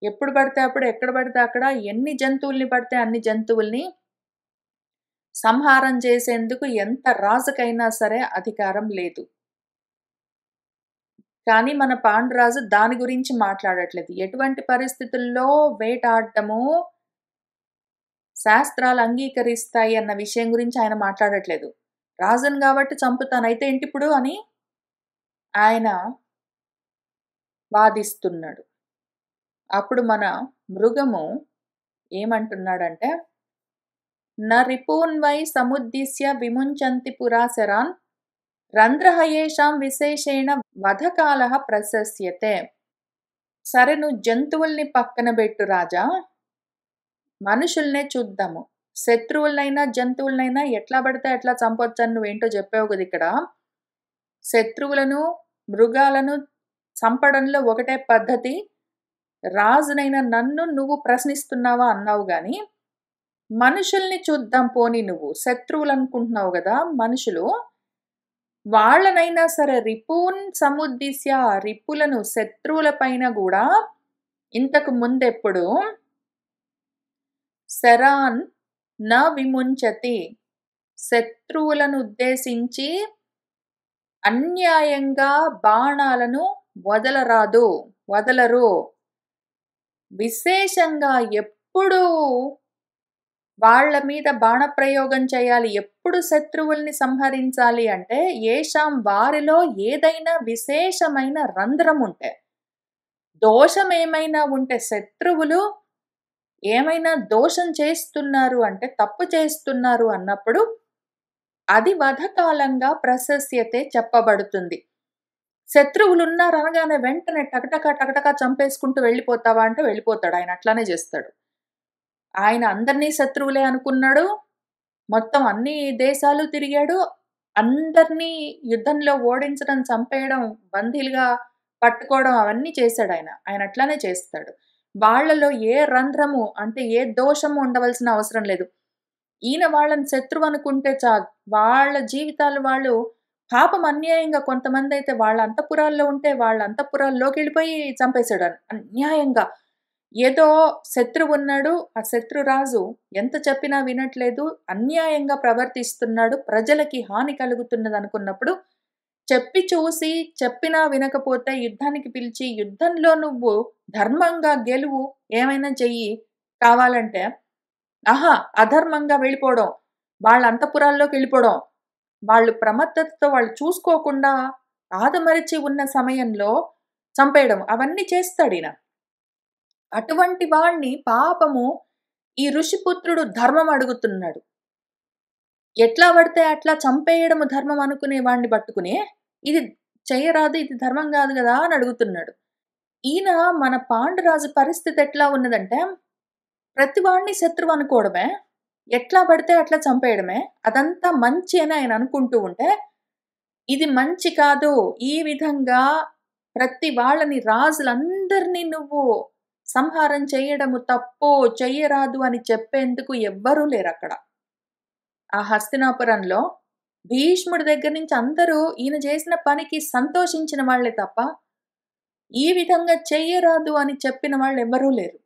ఎప్పుడు పడితే అప్పుడు, ఎక్కడ పడితే అక్కడ ఎన్ని జంతువుల్ని పడితే అన్ని జంతువుల్ని సంహారం చేసేందుకు ఎంత రాజుకైనా సరే అధికారం లేదు. కానీ మన పాండురాజు దాని గురించి మాట్లాడట్లేదు. ఎటువంటి పరిస్థితుల్లో వేటాడటము శాస్త్రాలు అంగీకరిస్తాయి అన్న విషయం గురించి ఆయన మాట్లాడట్లేదు. రాజుని గాబట్టి చంపుతాను అయితే ఏంటిప్పుడు అని ఆయన వాదిస్తున్నాడు. అప్పుడు మన మృగము ఏమంటున్నాడంటే, న రిపూన్ వై సముద్దిశ్య విముంచంతి పురా శరాన్ రంధ్రః యేషాం విశేషేణ వధకాలః ప్రశస్యతే. సరే నువ్వు జంతువుల్ని పక్కన బెట్టు రాజా. మనుషుల్నే చూద్దాము. శత్రువులనైనా, జంతువులనైనా ఎట్లా పడితే అట్లా చంపొచ్చని నువ్వేంటో చెప్పావు గదా ఇక్కడ. శత్రువులను, మృగాలను చంపడంలో ఒకటే పద్ధతి. రాజునైన నన్ను నువ్వు ప్రశ్నిస్తున్నావా అన్నావు గానీ, మనుషుల్ని చూద్దాం పోనీ నువ్వు. శత్రువులనుకుంటున్నావు గదా మనుషులు. వాళ్ళనైనా సరే రిపూన్ సముద్దిశ్య రిపులను శత్రువుల పైన గూడా ఇంతకు ముందెప్పుడు శరాన్ న విముంచతి. శత్రువులను ఉద్దేశించి అన్యాయంగా బాణాలను వదలరు. విశేషంగా ఎప్పుడు వాళ్ళ మీద బాణప్రయోగం చేయాలి, ఎప్పుడు శత్రువుల్ని సంహరించాలి అంటే యేషాం వారిలో ఏదైనా విశేషమైన రంధ్రం ఉంటే, దోషమేమైనా ఉంటే శత్రువులు ఏమైనా దోషం చేస్తున్నారు అంటే తప్పు చేస్తున్నారు అన్నప్పుడు అది వధకాలంగా ప్రశస్యతే చెప్పబడుతుంది. శత్రువులున్నారనగానే వెంటనే టకటక చంపేసుకుంటూ వెళ్ళిపోతావా అంటే వెళ్ళిపోతాడు. ఆయన అట్లానే చేస్తాడు. ఆయన అందరినీ శత్రువులే అనుకున్నాడు. మొత్తం అన్ని దేశాలు తిరిగాడు. అందరినీ యుద్ధంలో ఓడించడం, చంపేయడం, బందీలుగా పట్టుకోవడం అవన్నీ చేశాడాయన. ఆయన అట్లానే చేస్తాడు. వాళ్ళలో ఏ రంధ్రము అంటే ఏ దోషము ఉండవలసిన అవసరం లేదు. ఈయన వాళ్ళని శత్రువు అనుకుంటే చాలు. వాళ్ళ జీవితాలు వాళ్ళు పాపం అన్యాయంగా కొంతమందైతే వాళ్ళ అంతఃపురాల్లో ఉంటే వాళ్ళ అంతఃపురాల్లోకెళ్ళిపోయి చంపేసాడు అన్యాయంగా. ఏదో శత్రువున్నాడు. ఆ శత్రురాజు ఎంత చెప్పినా వినట్లేదు. అన్యాయంగా ప్రవర్తిస్తున్నాడు. ప్రజలకి హాని కలుగుతున్నదనుకున్నప్పుడు చెప్పి చూసి చెప్పినా వినకపోతే యుద్ధానికి పిలిచి యుద్ధంలో నువ్వు ధర్మంగా గెలువు, ఏమైనా చెయ్యి కావాలంటే అధర్మంగా వెళ్ళిపోవడం, వాళ్ళ అంతఃపురాల్లోకెళ్ళిపోవడం, వాళ్ళు ప్రమత్తతతో వాళ్ళు చూసుకోకుండా ఆదమరిచి ఉన్న సమయంలో చంపేయడం అవన్నీ చేస్తాడీయన. అటువంటి వాణ్ణి పాపము ఈ ఋషిపుత్రుడు ధర్మం అడుగుతున్నాడు. ఎట్లా పడితే అట్లా చంపేయడము ధర్మం అనుకునే వాణ్ణి పట్టుకుని, ఇది చెయ్యరాదు, ఇది ధర్మం గాదు గదా అని అడుగుతున్నాడు. ఈయన మన పాండురాజు పరిస్థితి ఎట్లా ఉన్నదంటే, ప్రతి వాడిని శత్రువు అనుకోవడమే, ఎట్లా పడితే అట్లా చంపేయడమే, అదంతా మంచి అని ఆయన అనుకుంటూ ఉంటే, ఇది మంచి కాదు, ఈ విధంగా ప్రతి వాళ్ళని రాజులందరినీ నువ్వు సంహారం చెయ్యడము తప్పు, చెయ్యరాదు అని చెప్పేందుకు ఎవ్వరూ లేరక్కడ. ఆ హస్తినాపురంలో భీష్ముడి దగ్గర నుంచి అందరూ ఈయన చేసిన పనికి సంతోషించిన వాళ్ళే తప్ప, ఈ విధంగా చెయ్యరాదు అని చెప్పిన వాళ్ళెవ్వరూ లేరు.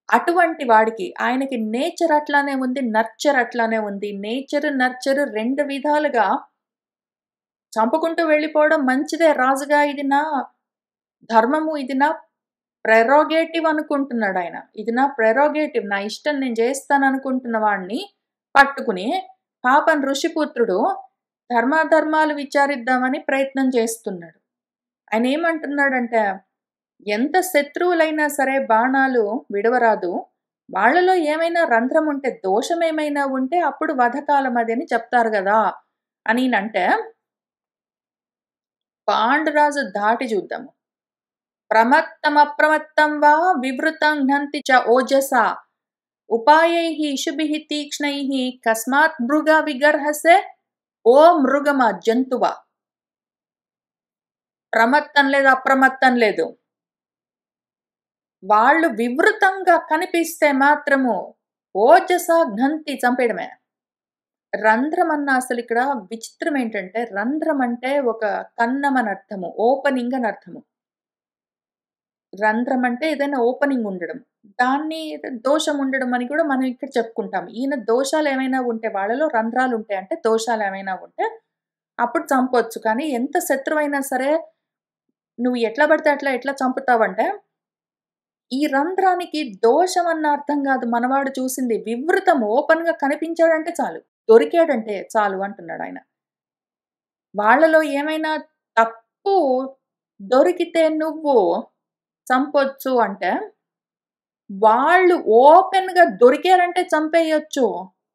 అటువంటి వాడికి ఆయనకి నేచర్ అట్లానే ఉంది, నర్చర్ అట్లానే ఉంది. నేచర్, నర్చర్ 2 విధాలుగా చంపుకుంటూ వెళ్ళిపోవడం మంచిదే. రాజుగా ఇది నా ధర్మము, ఇది నా ప్రెరోగేటివ్ అనుకుంటున్నాడాయన. ఇది నా ప్రెరోగేటివ్, నా ఇష్టం నేను చేస్తాననుకుంటున్న వాడిని పట్టుకుని పాపం ఋషిపుత్రుడు ధర్మాధర్మాలు విచారిద్దామని ప్రయత్నం చేస్తున్నాడు. ఆయన ఏమంటున్నాడంటే, ఎంత శత్రువులైనా సరే బాణాలు విడవరాదు. వాళ్ళలో ఏమైనా రంధ్రం ఉంటే, దోషమేమైనా ఉంటే అప్పుడు వధకాలం అది అని చెప్తారు గదా అని అంటే, పాండురాజు ధాటి చూద్దాము. ప్రమత్తమప్రమత్తం వా వివృతం ఘ్నంతి చ ఓజసా ఉపాయైః ఇషుభిః తీక్ష్ణైః కస్మాత్ మృగా విగర్హసే. ఓ మృగమా, జంతువా, ప్రమత్తం లేదు, అప్రమత్తం లేదు. వాళ్ళు వివృతంగా కనిపిస్తే మాత్రము ఓజస ఘ్నంతి చంపేయడమే. రంధ్రం అన్న అసలు ఇక్కడ విచిత్రం ఏంటంటే, రంధ్రం అంటే ఒక కన్నం అని అర్థము, ఓపెనింగ్ అని అర్థము. రంధ్రం అంటే ఏదైనా ఓపెనింగ్ ఉండడం. దాన్ని దోషం ఉండడం అని కూడా మనం ఇక్కడ చెప్పుకుంటాం. ఈయన దోషాలేమైనా ఉంటే వాళ్ళలో రంధ్రాలుంటాయి అంటే దోషాలేమైనా ఉంటే అప్పుడు చంపొచ్చు. కానీ ఎంత శత్రువైనా సరే నువ్వు ఎట్లా పడితే అట్లా ఎట్లా చంపుతావంటే, ఈ రంధ్రానికి దోషం అన్న అర్థం గాదు. మనవాడు చూసింది వివృతం ఓపెన్‌గా కనిపించాడంటే చాలు. దొరికాడంటే చాలు అంటున్నాడాయన. వాళ్ళలో ఏమైనా తప్పు దొరికితే నువ్వు చంపొచ్చు అంటే, వాళ్ళు ఓపెన్‌గా దొరికారంటే చంపేయొచ్చు.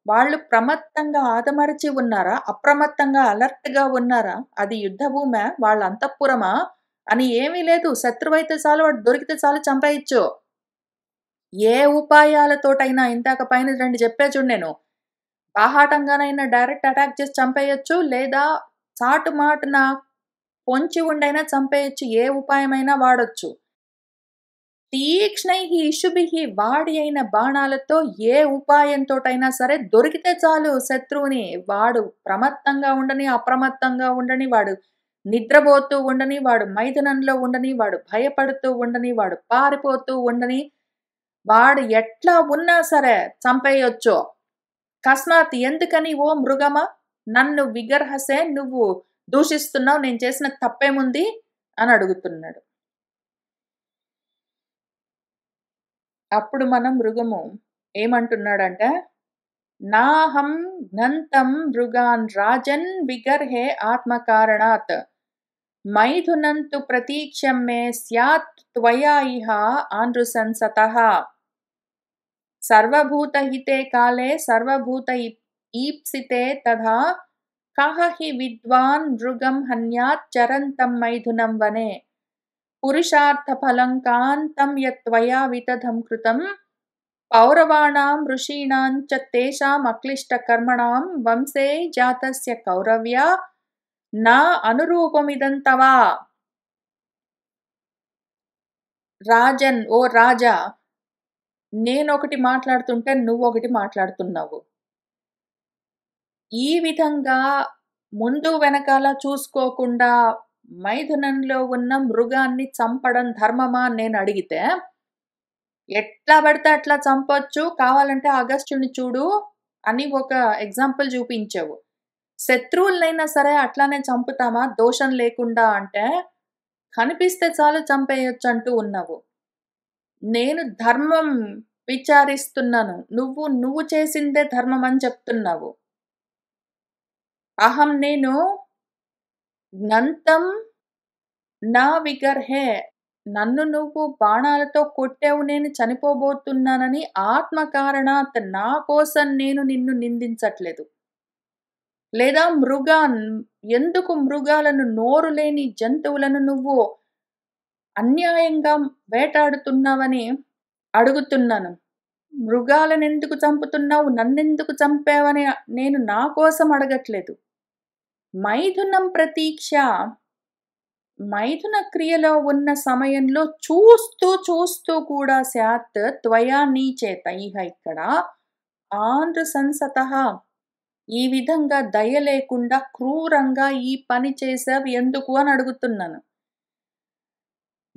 వాళ్ళు ప్రమత్తంగా ఆదమరచి ఉన్నారా? అప్రమత్తంగా అలర్ట్‌గా ఉన్నారా? అది యుద్ధ భూమా? వాళ్ళ అంతఃపురమా? అని ఏమీ లేదు. శత్రువైతే చాలు వాడు దొరికితే చాలు చంపేయొచ్చు. ఏ ఉపాయాలతోటైనా ఇందాక పైన 2 చెప్పా చూడు నేను. బాహాటంగానైనా డైరెక్ట్ అటాక్ చేసి చంపేయొచ్చు. లేదా చాటుమాటున పొంచి ఉండైనా చంపేయొచ్చు. ఏ ఉపాయమైనా వాడొచ్చు. తీక్ష్ణైః ఇషుభిః వాడి అయిన బాణాలతో ఏ ఉపాయంతోటైనా సరే దొరికితే చాలు శత్రువుని. వాడు ప్రమత్తంగా ఉండని, అప్రమత్తంగా ఉండని, వాడు నిద్రపోతూ ఉండని, వాడు మైథునంలో ఉండని, వాడు భయపడుతూ ఉండని, వాడు పారిపోతూ ఉండని, వాడు ఎట్లా ఉన్నా సరే చంపేయొచ్చు. కస్మాత్ ఎందుకని ఓ మృగమా నన్ను విగర్హసే నువ్వు దూషిస్తున్నావు, నేను చేసిన తప్పేముంది అని అడుగుతున్నాడు. అప్పుడు మనం మృగము ఏమంటున్నాడంటే, నాహం ఘ్నంతం మృగాన్ రాజన్ విగర్హే ఆత్మకారణాత్ మైథునంతు ప్రతీక్ష్యం మే స్యాత్ త్వయా ఇహ ఆనృశంసతః సర్వభూతహితే కాలే సర్వభూత ఈప్సితే తథా కః హి విద్వాన్ మృగం హన్యాత్ చరంతం మైథునం వనే పురుషార్థఫలం కాంతం యత్త్వయా వితథం కృతం పౌరవాణాం ఋషీణాం చ తేషాం అక్లిష్టకర్మణాం వంశే జాతస్య కౌరవ్యా నా అనురూపమిదం తవా. రాజన్ ఓ రాజా, నేనొకటి మాట్లాడుతుంటే నువ్వొకటి మాట్లాడుతున్నావు. ఈ విధంగా ముందు వెనకాల చూసుకోకుండా మైథునంలో ఉన్న మృగాన్ని చంపడం ధర్మమా అని నేను అడిగితే, ఎట్లా పడితే అట్లా చంపొచ్చు, కావాలంటే అగస్త్యుని చూడు అని ఒక ఎగ్జాంపుల్ చూపించావు. శత్రువులనైనా సరే అట్లానే చంపుతామా దోషం లేకుండా అంటే, కనిపిస్తే చాలు చంపేయొచ్చు అంటూ ఉన్నావు. నేను ధర్మం విచారిస్తున్నాను. నువ్వు చేసిందే ధర్మం అని చెప్తున్నావు. అహం నేను ఘ్నంతం నా విగర్హే నన్ను నువ్వు బాణాలతో కొట్టావు నేను చనిపోబోతున్నానని ఆత్మకారణాత్ నా కోసం నేను నిన్ను నిందించట్లేదు. లేదా ఎందుకు మృగాలను నోరు లేని జంతువులను నువ్వు అన్యాయంగా వేటాడుతున్నావని అడుగుతున్నాను. మృగాలనెందుకు చంపుతున్నావు? నన్నెందుకు చంపావని నేను నా కోసం అడగట్లేదు. మైథునం ప్రతీక్ష మైథున క్రియలో ఉన్న సమయంలో చూస్తూ కూడా స్యాత్ త్వయా నీ చేత ఇహ ఇక్కడ ఆనృశంసతః ఈ విధంగా దయ లేకుండా క్రూరంగా ఈ పని చేసావు ఎందుకు అని అడుగుతున్నాను.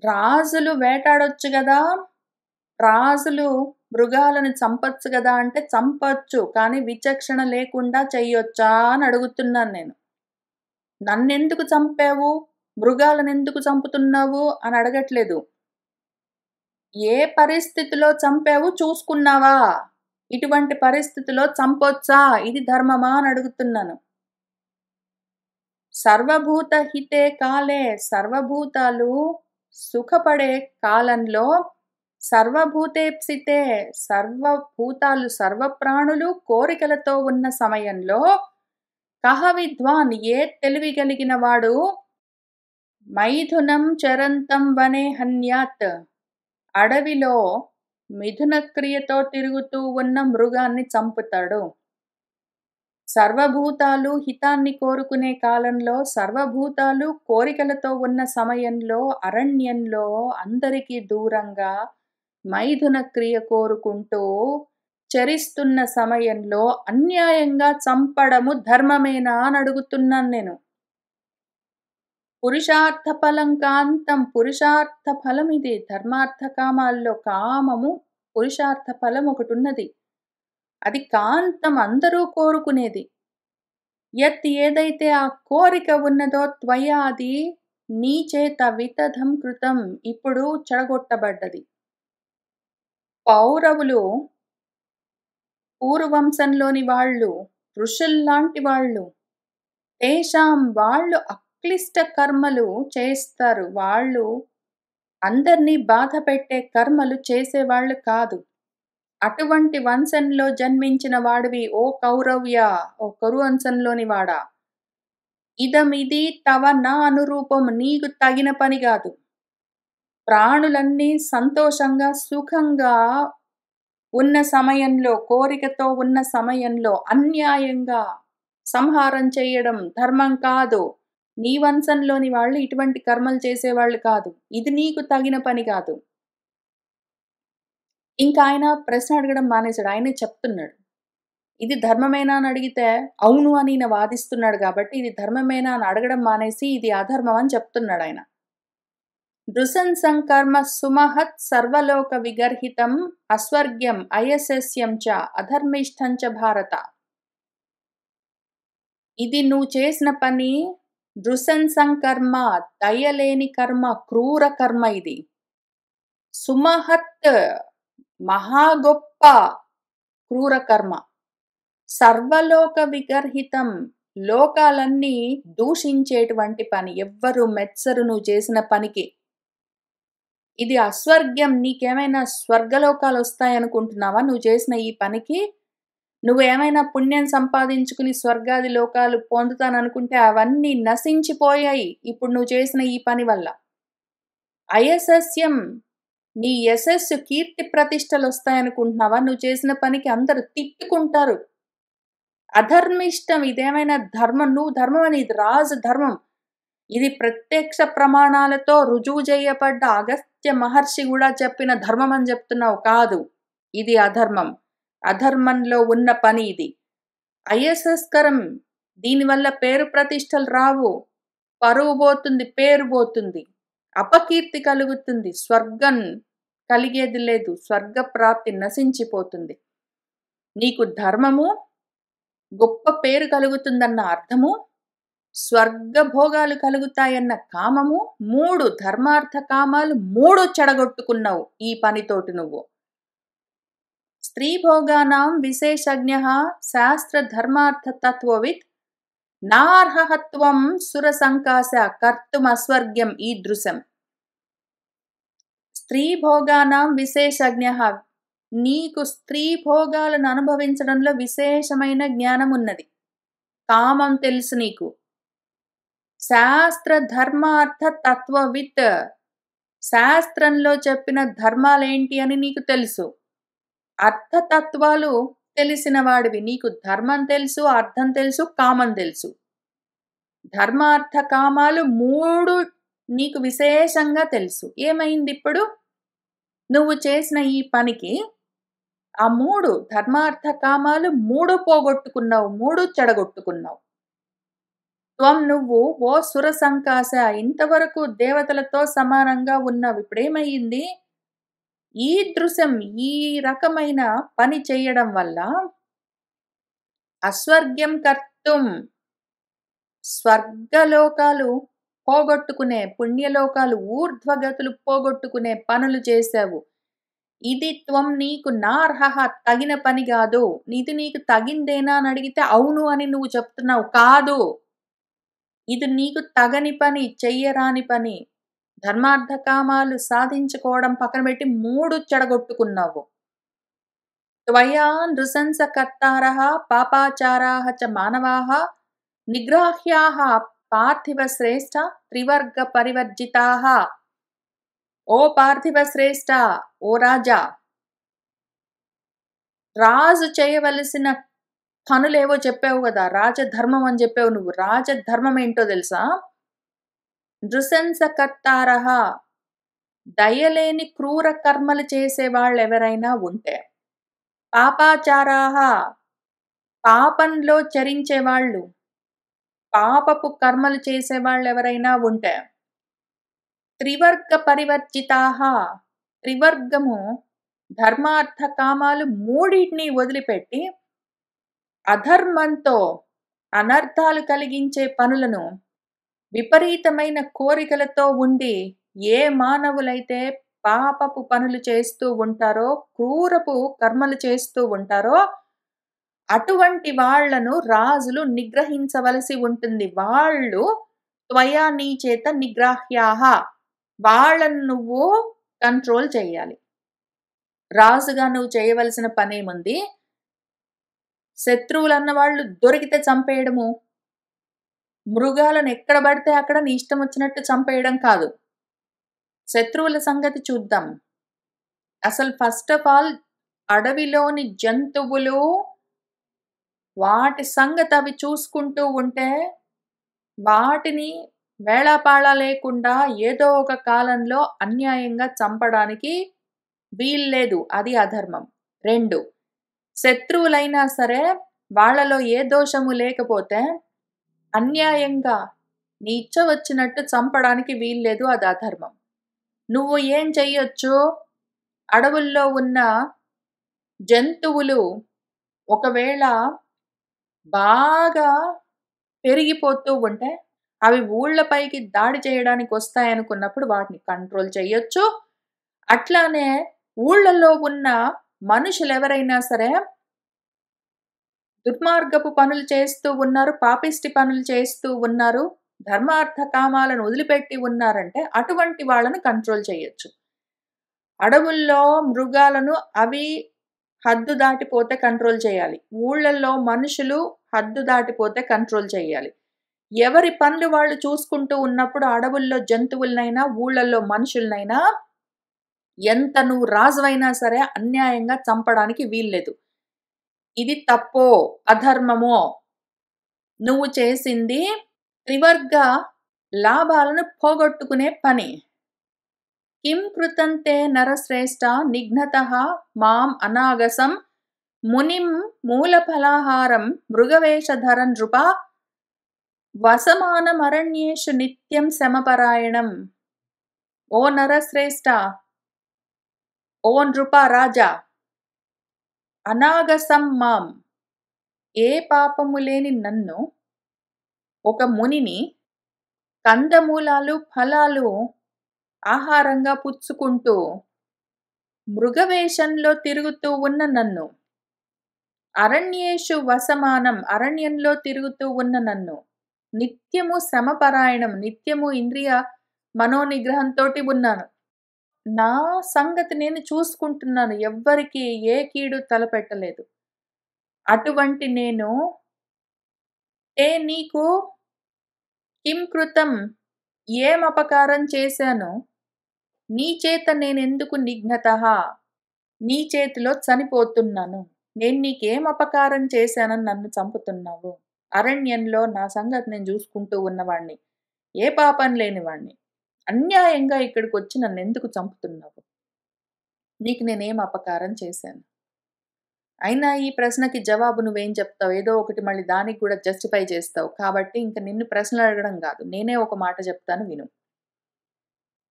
రాజులు వేటాడొచ్చు గదా! రాజులు మృగాలను చంపొచ్చు గదా! అంటే చంపొచ్చు. కానీ విచక్షణ లేకుండా చెయ్యొచ్చా అని అడుగుతున్నాను నేను. నన్నెందుకు చంపావు? మృగాలనెందుకు చంపుతున్నావు అని అడగట్లేదు. ఏ పరిస్థితిలో చంపావు చూసుకున్నావా? ఇటువంటి పరిస్థితిలో చంపొచ్చా? ఇది ధర్మమా అని అడుగుతున్నాను. సర్వభూత హితే కాలే సర్వభూతాలు సుఖపడే కాలంలో సర్వభూతేప్సితే సర్వభూతాలు సర్వప్రాణులు కోరికలతో ఉన్న సమయంలో కహ విద్వాన్ ఏ తెలివి కలిగిన వాడు మైథునం చరంతం వనే హన్యాత్ అడవిలో మిథున క్రియతో తిరుగుతూ ఉన్న మృగాన్ని చంపుతాడు. సర్వభూతాలు హితాన్ని కోరుకునే కాలంలో సర్వభూతాలు కోరికలతో ఉన్న సమయంలో అరణ్యంలో అందరికీ దూరంగా మైథున క్రియ కోరుకుంటూ చరిస్తున్న సమయంలో అన్యాయంగా చంపడము ధర్మమేనా అని అడుగుతున్నాను నేను. పురుషార్థ ఫలం కాంతం, పురుషార్థ ఫలం ఇది. ధర్మార్థ కామాల్లో కామము పురుషార్థ ఫలం ఒకటున్నది. అది కాంతం, అందరూ కోరుకునేది. యత్ ఏదైతే ఆ కోరిక ఉన్నదో త్వయా అది నీ చేత వితథం కృతం, ఇప్పుడు చెడగొట్టబడ్డది. పౌరవులు పూర్వవంశంలోని వాళ్ళు, ఋషుల్లాంటి వాళ్ళు, తేషాం వాళ్ళు అక్లిష్ట కర్మలు చేస్తారు. వాళ్ళు అందర్నీ బాధ పెట్టే కర్మలు చేసేవాళ్ళు కాదు. అటువంటి వంశంలో జన్మించిన వాడివి ఓ కౌరవ్య, ఓ కరు వంశంలోని వాడా, ఇదమిది తవ నా అనురూపం, నీకు తగిన పని కాదు. ప్రాణులన్నీ సంతోషంగా సుఖంగా ఉన్న సమయంలో, కోరికతో ఉన్న సమయంలో అన్యాయంగా సంహారం చేయడం ధర్మం కాదు. నీ వంశంలోని వాళ్ళు ఇటువంటి కర్మలు చేసేవాళ్ళు కాదు. ఇది నీకు తగిన పని కాదు. ఇంకా ఆయన ప్రశ్న అడగడం మానేశాడు. ఆయనే చెప్తున్నాడు. ఇది ధర్మమేనా అని అడిగితే అవును అని ఈయన వాదిస్తున్నాడు కాబట్టి ఇది ధర్మమేనా అని అడగడం మానేసి ఇది అధర్మం అని చెప్తున్నాడు ఆయన. నృశంసం కర్మ సుమహత్ సర్వలోక విగర్హితం అస్వర్గ్యం అయశస్యం చ అధర్మిష్టం చ భారత. ఇది నువ్వు చేసిన పని నృశంసం కర్మ, దయలేని కర్మ, క్రూర కర్మ ఇది. సుమహత్, మహా గొప్ప క్రూర కర్మ. సర్వలోక విగర్హితం, లోకాలన్నీ దూషించేటువంటి పని. ఎవ్వరు మెచ్చరు నువ్వు చేసిన పనికి. ఇది అస్వర్గ్యం, నీకేమైనా స్వర్గలోకాలు వస్తాయనుకుంటున్నావా నువ్వు చేసిన ఈ పనికి? నువ్వేమైనా పుణ్యం సంపాదించుకుని స్వర్గాది లోకాలు పొందుతాననుకుంటే అవన్నీ నశించిపోయాయి ఇప్పుడు నువ్వు చేసిన ఈ పని వల్ల. అయశస్యం, నీ యశస్సు కీర్తి ప్రతిష్టలు వస్తాయనుకుంటున్నావా నువ్వు చేసిన పనికి? అందరూ తిట్టుకుంటారు. అధర్మిష్టం, ఇదేమైనా ధర్మం? నువ్వు ధర్మం అని, ఇది రాజు ధర్మం. ఇది ప్రత్యక్ష ప్రమాణాలతో రుజువు చేయబడ్డ అగస్త్య మహర్షి కూడా చెప్పిన ధర్మం అని చెప్తున్నావు. కాదు, ఇది అధర్మం. అధర్మంలో ఉన్న పని ఇది. అయశస్కరం, దీనివల్ల పేరు ప్రతిష్టలు రావు. పరువు పోతుంది, పేరు పోతుంది, అపకీర్తి కలుగుతుంది, స్వర్గం కలిగేది లేదు, స్వర్గ ప్రాప్తి నశించిపోతుంది. నీకు ధర్మము, గొప్ప పేరు కలుగుతుందన్న అర్థము, స్వర్గ భోగాలు కలుగుతాయన్న కామము, 3 ధర్మార్థ కామాలు 3 చెడగొట్టుకున్నావు ఈ పనితోటి నువ్వు. స్త్రీ భోగానాం విశేషజ్ఞః శాస్త్ర ధర్మార్థ తత్వవిత్ నార్హత్వం సుర సంకాశ కర్తుం అస్వర్గ్యం ఈదృశం. స్త్రీ భోగానాం విశేషజ్ఞః, నీకు స్త్రీ భోగాలను అనుభవించడంలో విశేషమైన జ్ఞానం ఉన్నది, కామం తెలుసు నీకు. శాస్త్ర ధర్మార్థ తత్వవిత్, శాస్త్రంలో చెప్పిన ధర్మాలేంటి అని నీకు తెలుసు. అర్థతత్వాలు తెలిసిన వాడివి. నీకు ధర్మం తెలుసు, అర్థం తెలుసు, కామం తెలుసు. ధర్మార్థ కామాలు 3 నీకు విశేషంగా తెలుసు. ఏమైంది ఇప్పుడు? నువ్వు చేసిన ఈ పనికి ఆ 3 ధర్మార్థ కామాలు 3 పోగొట్టుకున్నావు, 3 చెడగొట్టుకున్నావు. త్వం, నువ్వు ఓ సుర సంకాశ, ఇంతవరకు దేవతలతో సమానంగా ఉన్నావు. ఇప్పుడేమయ్యింది? ఈ దృశ్యం, ఈ రకమైన పని చేయడం వల్ల అస్వర్గ్యం కర్తుం, స్వర్గలోకాలు పోగొట్టుకునే, పుణ్యలోకాలు ఊర్ధ్వగతులు పోగొట్టుకునే పనులు చేశావు. ఇది త్వం, నీకు నార్హః, తగిన పని కాదు. ఇది నీకు తగిందేనా అని అడిగితే అవును అని నువ్వు చెప్తున్నావు. కాదు, ఇది నీకు తగని పని, చెయ్యరాని పని. ధర్మార్థ కామాలు సాధించుకోవడం పక్కన పెట్టి 3 చెడగొట్టుకున్నావు. త్వయా నృశంస కర్తారః పాపాచారాః చ మానవాః నిగ్రాహ్యాః పార్థివ శ్రేష్ఠ త్రివర్గ పరివర్జితాః. ఓ పార్థివ శ్రేష్ఠ, ఓ రాజా, రాజు చేయవలసిన పనులేవో చెప్పావు కదా, రాజధర్మం అని చెప్పావు నువ్వు. రాజధర్మం ఏంటో తెలుసా? నృశంస కర్తారః, దయలేని క్రూర కర్మలు చేసేవాళ్ళు ఎవరైనా ఉంటే, పాపాచారాః, పాపంలో చరించేవాళ్ళు, పాపపు కర్మలు చేసేవాళ్ళెవరైనా ఉంటే త్రివర్గ పరివర్జితాః, త్రివర్గము ధర్మార్థ కామాలు మూడిటిని వదిలిపెట్టి అధర్మంతో అనర్థాలు కలిగించే పనులను విపరీతమైన కోరికలతో ఉండి ఏ మానవులైతే పాపపు పనులు చేస్తూ ఉంటారో, క్రూరపు కర్మలు చేస్తూ ఉంటారో అటువంటి వాళ్ళను రాజులు నిగ్రహించవలసి ఉంటుంది. వాళ్ళు త్వయా నీ చేత నిగ్రాహ్యాః, వాళ్ళను నువ్వు కంట్రోల్ చేయాలి. రాజుగా నువ్వు చేయవలసిన పనేముంది? శత్రువులన్న వాళ్ళు దొరికితే చంపేయడము, మృగాలను ఎక్కడ పడితే అక్కడ నీ ఇష్టం వచ్చినట్టు చంపేయడం కాదు. శత్రువుల సంగతి చూద్దాం. అసలు ఫస్ట్ ఆఫ్ ఆల్ అడవిలోని జంతువులు వాటి సంగతి అవి చూసుకుంటూ ఉంటే వాటిని వేళాపాళా లేకుండా ఏదో ఒక కాలంలో అన్యాయంగా చంపడానికి వీల్లేదు. అది అధర్మం. 2, శత్రువులైనా సరే వాళ్ళలో ఏ దోషము లేకపోతే అన్యాయంగా నీ ఇచ్చ వచ్చినట్టు చంపడానికి వీల్లేదు. అది అధర్మం. నువ్వు ఏం చెయ్యొచ్చు? అడవుల్లో ఉన్న జంతువులు ఒకవేళ బాగా పెరిగిపోతూ ఉంటే అవి ఊళ్ళపైకి దాడి చేయడానికి వస్తాయనుకున్నప్పుడు వాటిని కంట్రోల్ చేయొచ్చు. అట్లానే ఊళ్ళలో ఉన్న మనుషులు ఎవరైనా సరే దుర్మార్గపు పనులు చేస్తూ ఉన్నారు, పాపిష్టి పనులు చేస్తూ ఉన్నారు, ధర్మార్థ కామాలను వదిలిపెట్టి ఉన్నారంటే అటువంటి వాళ్ళను కంట్రోల్ చేయొచ్చు. అడవుల్లో మృగాలను అవి హద్దు దాటిపోతే కంట్రోల్ చేయాలి. ఊళ్ళల్లో మనుషులు హద్దు దాటిపోతే కంట్రోల్ చేయాలి. ఎవరి పనులు వాళ్ళు చూసుకుంటూ ఉన్నప్పుడు అడవుల్లో జంతువులనైనా ఊళ్ళల్లో మనుషులనైనా ఎంత నువ్వు రాజువైనా సరే అన్యాయంగా చంపడానికి వీల్లేదు. ఇది తప్పో అధర్మమో నువ్వు చేసింది త్రివర్గ లాభాలను పోగొట్టుకునే పని. కిం కృతంతే నరశ్రేష్ఠ నిఘ్నతః మాం అనాగసం మునిం మూలఫలాహారం మృగవేషధర నృప వసమానమరణ్యేషు నిత్యం శమపరాయణం. ఓ నరశ్రేష్ఠ, ఓ నృప రాజా, అనాగసం మాం, ఏ పాపము లేని నన్ను, ఒక మునిని, కందమూలాలు ఫలాలు ఆహారంగా పుచ్చుకుంటూ మృగవేషంలో తిరుగుతూ ఉన్న నన్ను, అరణ్యేషు వసమానం, అరణ్యంలో తిరుగుతూ ఉన్న నన్ను, నిత్యము శమపరాయణం, నిత్యము ఇంద్రియ మనోనిగ్రహంతో ఉన్నాను. నా సంగతి నేను చూసుకుంటున్నాను, ఎవ్వరికి ఏ కీడు తలపెట్టలేదు. అటువంటి నేను నీకు కిం కృతం, ఏం అపకారం చేశాను, నీ చేత నేనెందుకు నిఘ్నతః, నీ చేతిలో చనిపోతున్నాను, నేను నీకేం అపకారం చేశానని నన్ను చంపుతున్నావు? అరణ్యంలో నా సంగతి నేను చూసుకుంటూ ఉన్నవాణ్ణి, ఏ పాపం లేనివాణ్ణి, అన్యాయంగా ఇక్కడికి వచ్చి నన్ను ఎందుకు చంపుతున్నావు? నీకు నేనేం అపకారం చేశాను? అయినా ఈ ప్రశ్నకి జవాబు నువ్వేం చెప్తావు? ఏదో ఒకటి మళ్ళీ దానికి కూడా జస్టిఫై చేస్తావు. కాబట్టి ఇంక నిన్ను ప్రశ్నలు అడగడం కాదు, నేనే ఒక మాట చెప్తాను విను.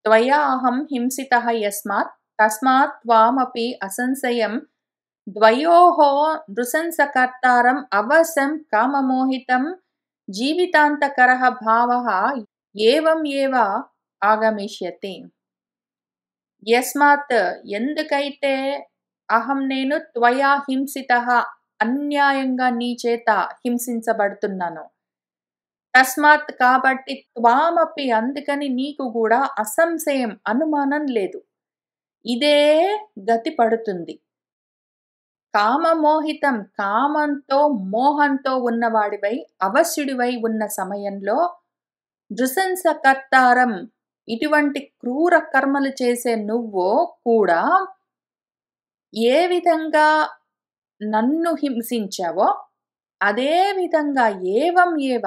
త్వయా అహం హింసితః యస్మాత్ తస్మాత్ త్వామపి అసంశయం ద్వయోః నృశంసకర్తారం అవశ్యం కామమోహితం జీవితాంతకరః భావః ఏవం ఏవ ఆగమిష్యతి. యస్మాత్, ఎందుకైతే, అహం నేను, త్వయా హింసితః అన్యాయంగా నీ చేత హింసించబడుతున్నాను, తస్మాత్ కాబట్టి, త్వామపి అందుకని నీకు కూడా, అసంశయం అనుమానం లేదు, ఇదే గతి పడుతుంది. కామమోహితం, కామంతో మోహంతో ఉన్నవాడివై అవశ్యుడివై ఉన్న సమయంలో నృశంసకర్తారం, ఇటువంటి క్రూర కర్మలు చేసే నువ్వు కూడా ఏ విధంగా నన్ను హింసించావో అదే విధంగా ఏవం ఏవ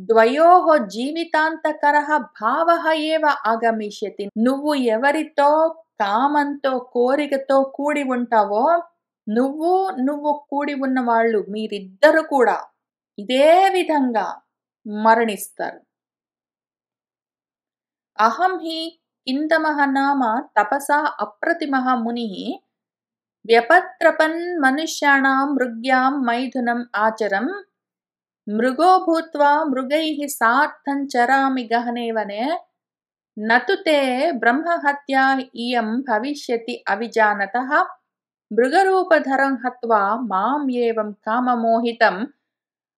ద్వయోః జీవితాంతకరః భావః ఏవ ఆగమిష్యతి. నువ్వు ఎవరితో కామంతో కోరికతో కూడి ఉంటావో, నువ్వు కూడి ఉన్న వాళ్ళు మీరిద్దరు కూడా ఇదే విధంగా మరణిస్తారు. అహం హి కిందమః నామ తపసా అప్రతిమః మునిః వ్యపత్రపన్ మనుష్యాణాం మృగ్యాం మైథునం ఆచరం మృగో భూత్వా మృగైః సార్థం చరామి గహనే వనే నతు తే బ్రహ్మహత్యా ఇయం భవిష్యతి అవిజానతః మృగరూపధరం హత్వా మాం ఏవం కామమోహితం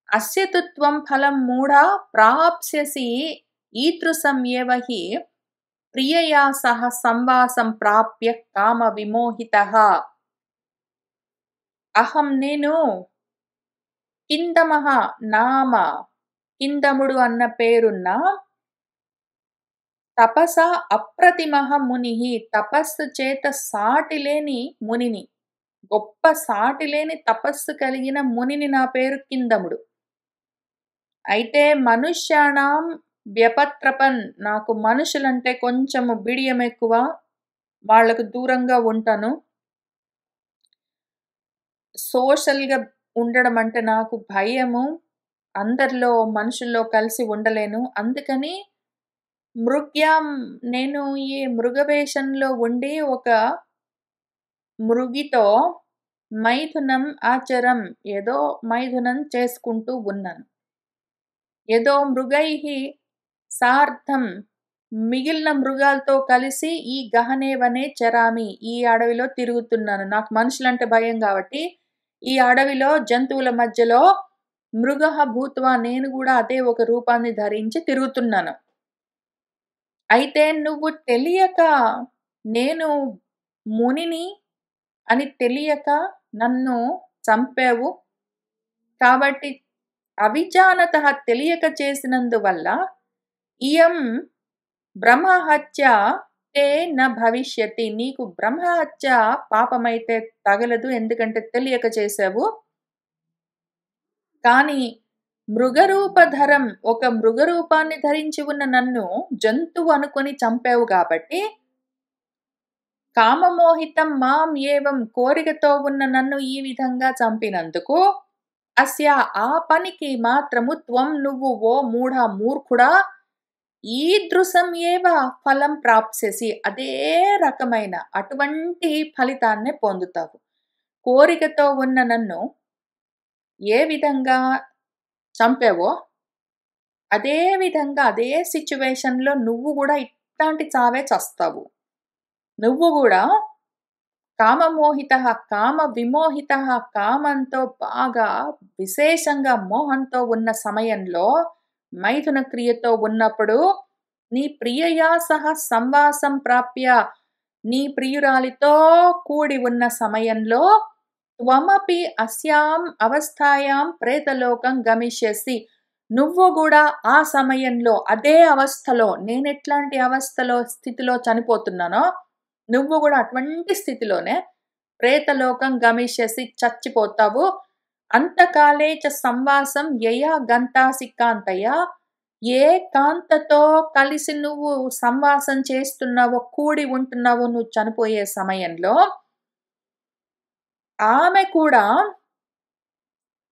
అస్య తు త్వం ఫలం మూఢా ప్రాప్స్యసి ఈదృశం ఏవ హి ప్రియయా సహ సంవాసం ప్రాప్య కామ విమోహితః. అహం నేను కిందమః నామ కిందముడు అన్న పేరున్న తపసా అప్రతిమః మునిః తపస్సు చేత సాటిలేని మునిని, గొప్ప సాటిలేని తపస్సు కలిగిన మునిని నా పేరు కిందముడు. అయితే మనుష్యాణం వ్యపత్రపన్ నాకు మనుషులంటే కొంచెము బిడియం ఎక్కువ, వాళ్లకు దూరంగా ఉంటాను. సోషల్గా ఉండడం అంటే నాకు భయము, అందరిలో మనుషుల్లో కలిసి ఉండలేను. అందుకని మృగ్యాం నేను ఈ మృగవేషంలో ఉండి ఒక మృగితో మైథునం ఆచరం ఏదో మైథునం చేసుకుంటూ ఉన్నాను. ఏదో మృగైః సార్థం మిగిలిన మృగాలతో కలిసి ఈ గహనే వనే చరామి ఈ అడవిలో తిరుగుతున్నాను. నాకు మనుషులంటే భయం కాబట్టి ఈ అడవిలో జంతువుల మధ్యలో మృగః భూత్వా నేను కూడా అదే ఒక రూపాన్ని ధరించి తిరుగుతున్నాను. అయితే నువ్వు తెలియక నేను మునిని అని తెలియక నన్ను చంపావు. కాబట్టి అవిజానతః తెలియక చేసినందువల్ల ఇయం బ్రహ్మహత్య తే న భవిష్యతి నీకు బ్రహ్మహత్య పాపమైతే తగలదు, ఎందుకంటే తెలియక చేసావు. కానీ మృగరూపధరం ఒక మృగరూపాన్ని ధరించి ఉన్న నన్ను జంతువు అనుకొని చంపావు కాబట్టి కామమోహితం మాం ఏవం కోరికతో ఉన్న నన్ను ఈ విధంగా చంపినందుకు అస్య ఆ పనికి మాత్రము త్వం నువ్వు ఓ మూర్ఖుడా ఈదృశం ఏవ ఫలం ప్రాప్స్యసి అదే రకమైన అటువంటి ఫలితాన్నే పొందుతావు. కోరికతో ఉన్న నన్ను ఏ విధంగా చంపావో అదే విధంగా అదే సిచ్యువేషన్లో నువ్వు కూడా ఇట్లాంటి చావే చస్తావు. నువ్వు కూడా కామమోహితః కామ విమోహితః కామంతో బాగా విశేషంగా మోహంతో ఉన్న సమయంలో మైథున క్రియతో ఉన్నప్పుడు నీ ప్రియయా సహ సంవాసం ప్రాప్య నీ ప్రియురాలితో కూడి ఉన్న సమయంలో త్వమపి అస్యాం అవస్థాయాం ప్రేతలోకం గమిష్యసి నువ్వు కూడా ఆ సమయంలో అదే అవస్థలో నేనెట్లాంటి అవస్థలో స్థితిలో చనిపోతున్నానో నువ్వు కూడా అటువంటి స్థితిలోనే ప్రేతలోకం గమిష్యసి చచ్చిపోతావు. అంతకాలే చ సంవాసం యయా గంతాసి కాంతయ ఏ కాంతతో కలిసి నువ్వు సంవాసం చేస్తున్నావో కూడి ఉంటున్నావో నువ్వు చనిపోయే సమయంలో ఆమె కూడా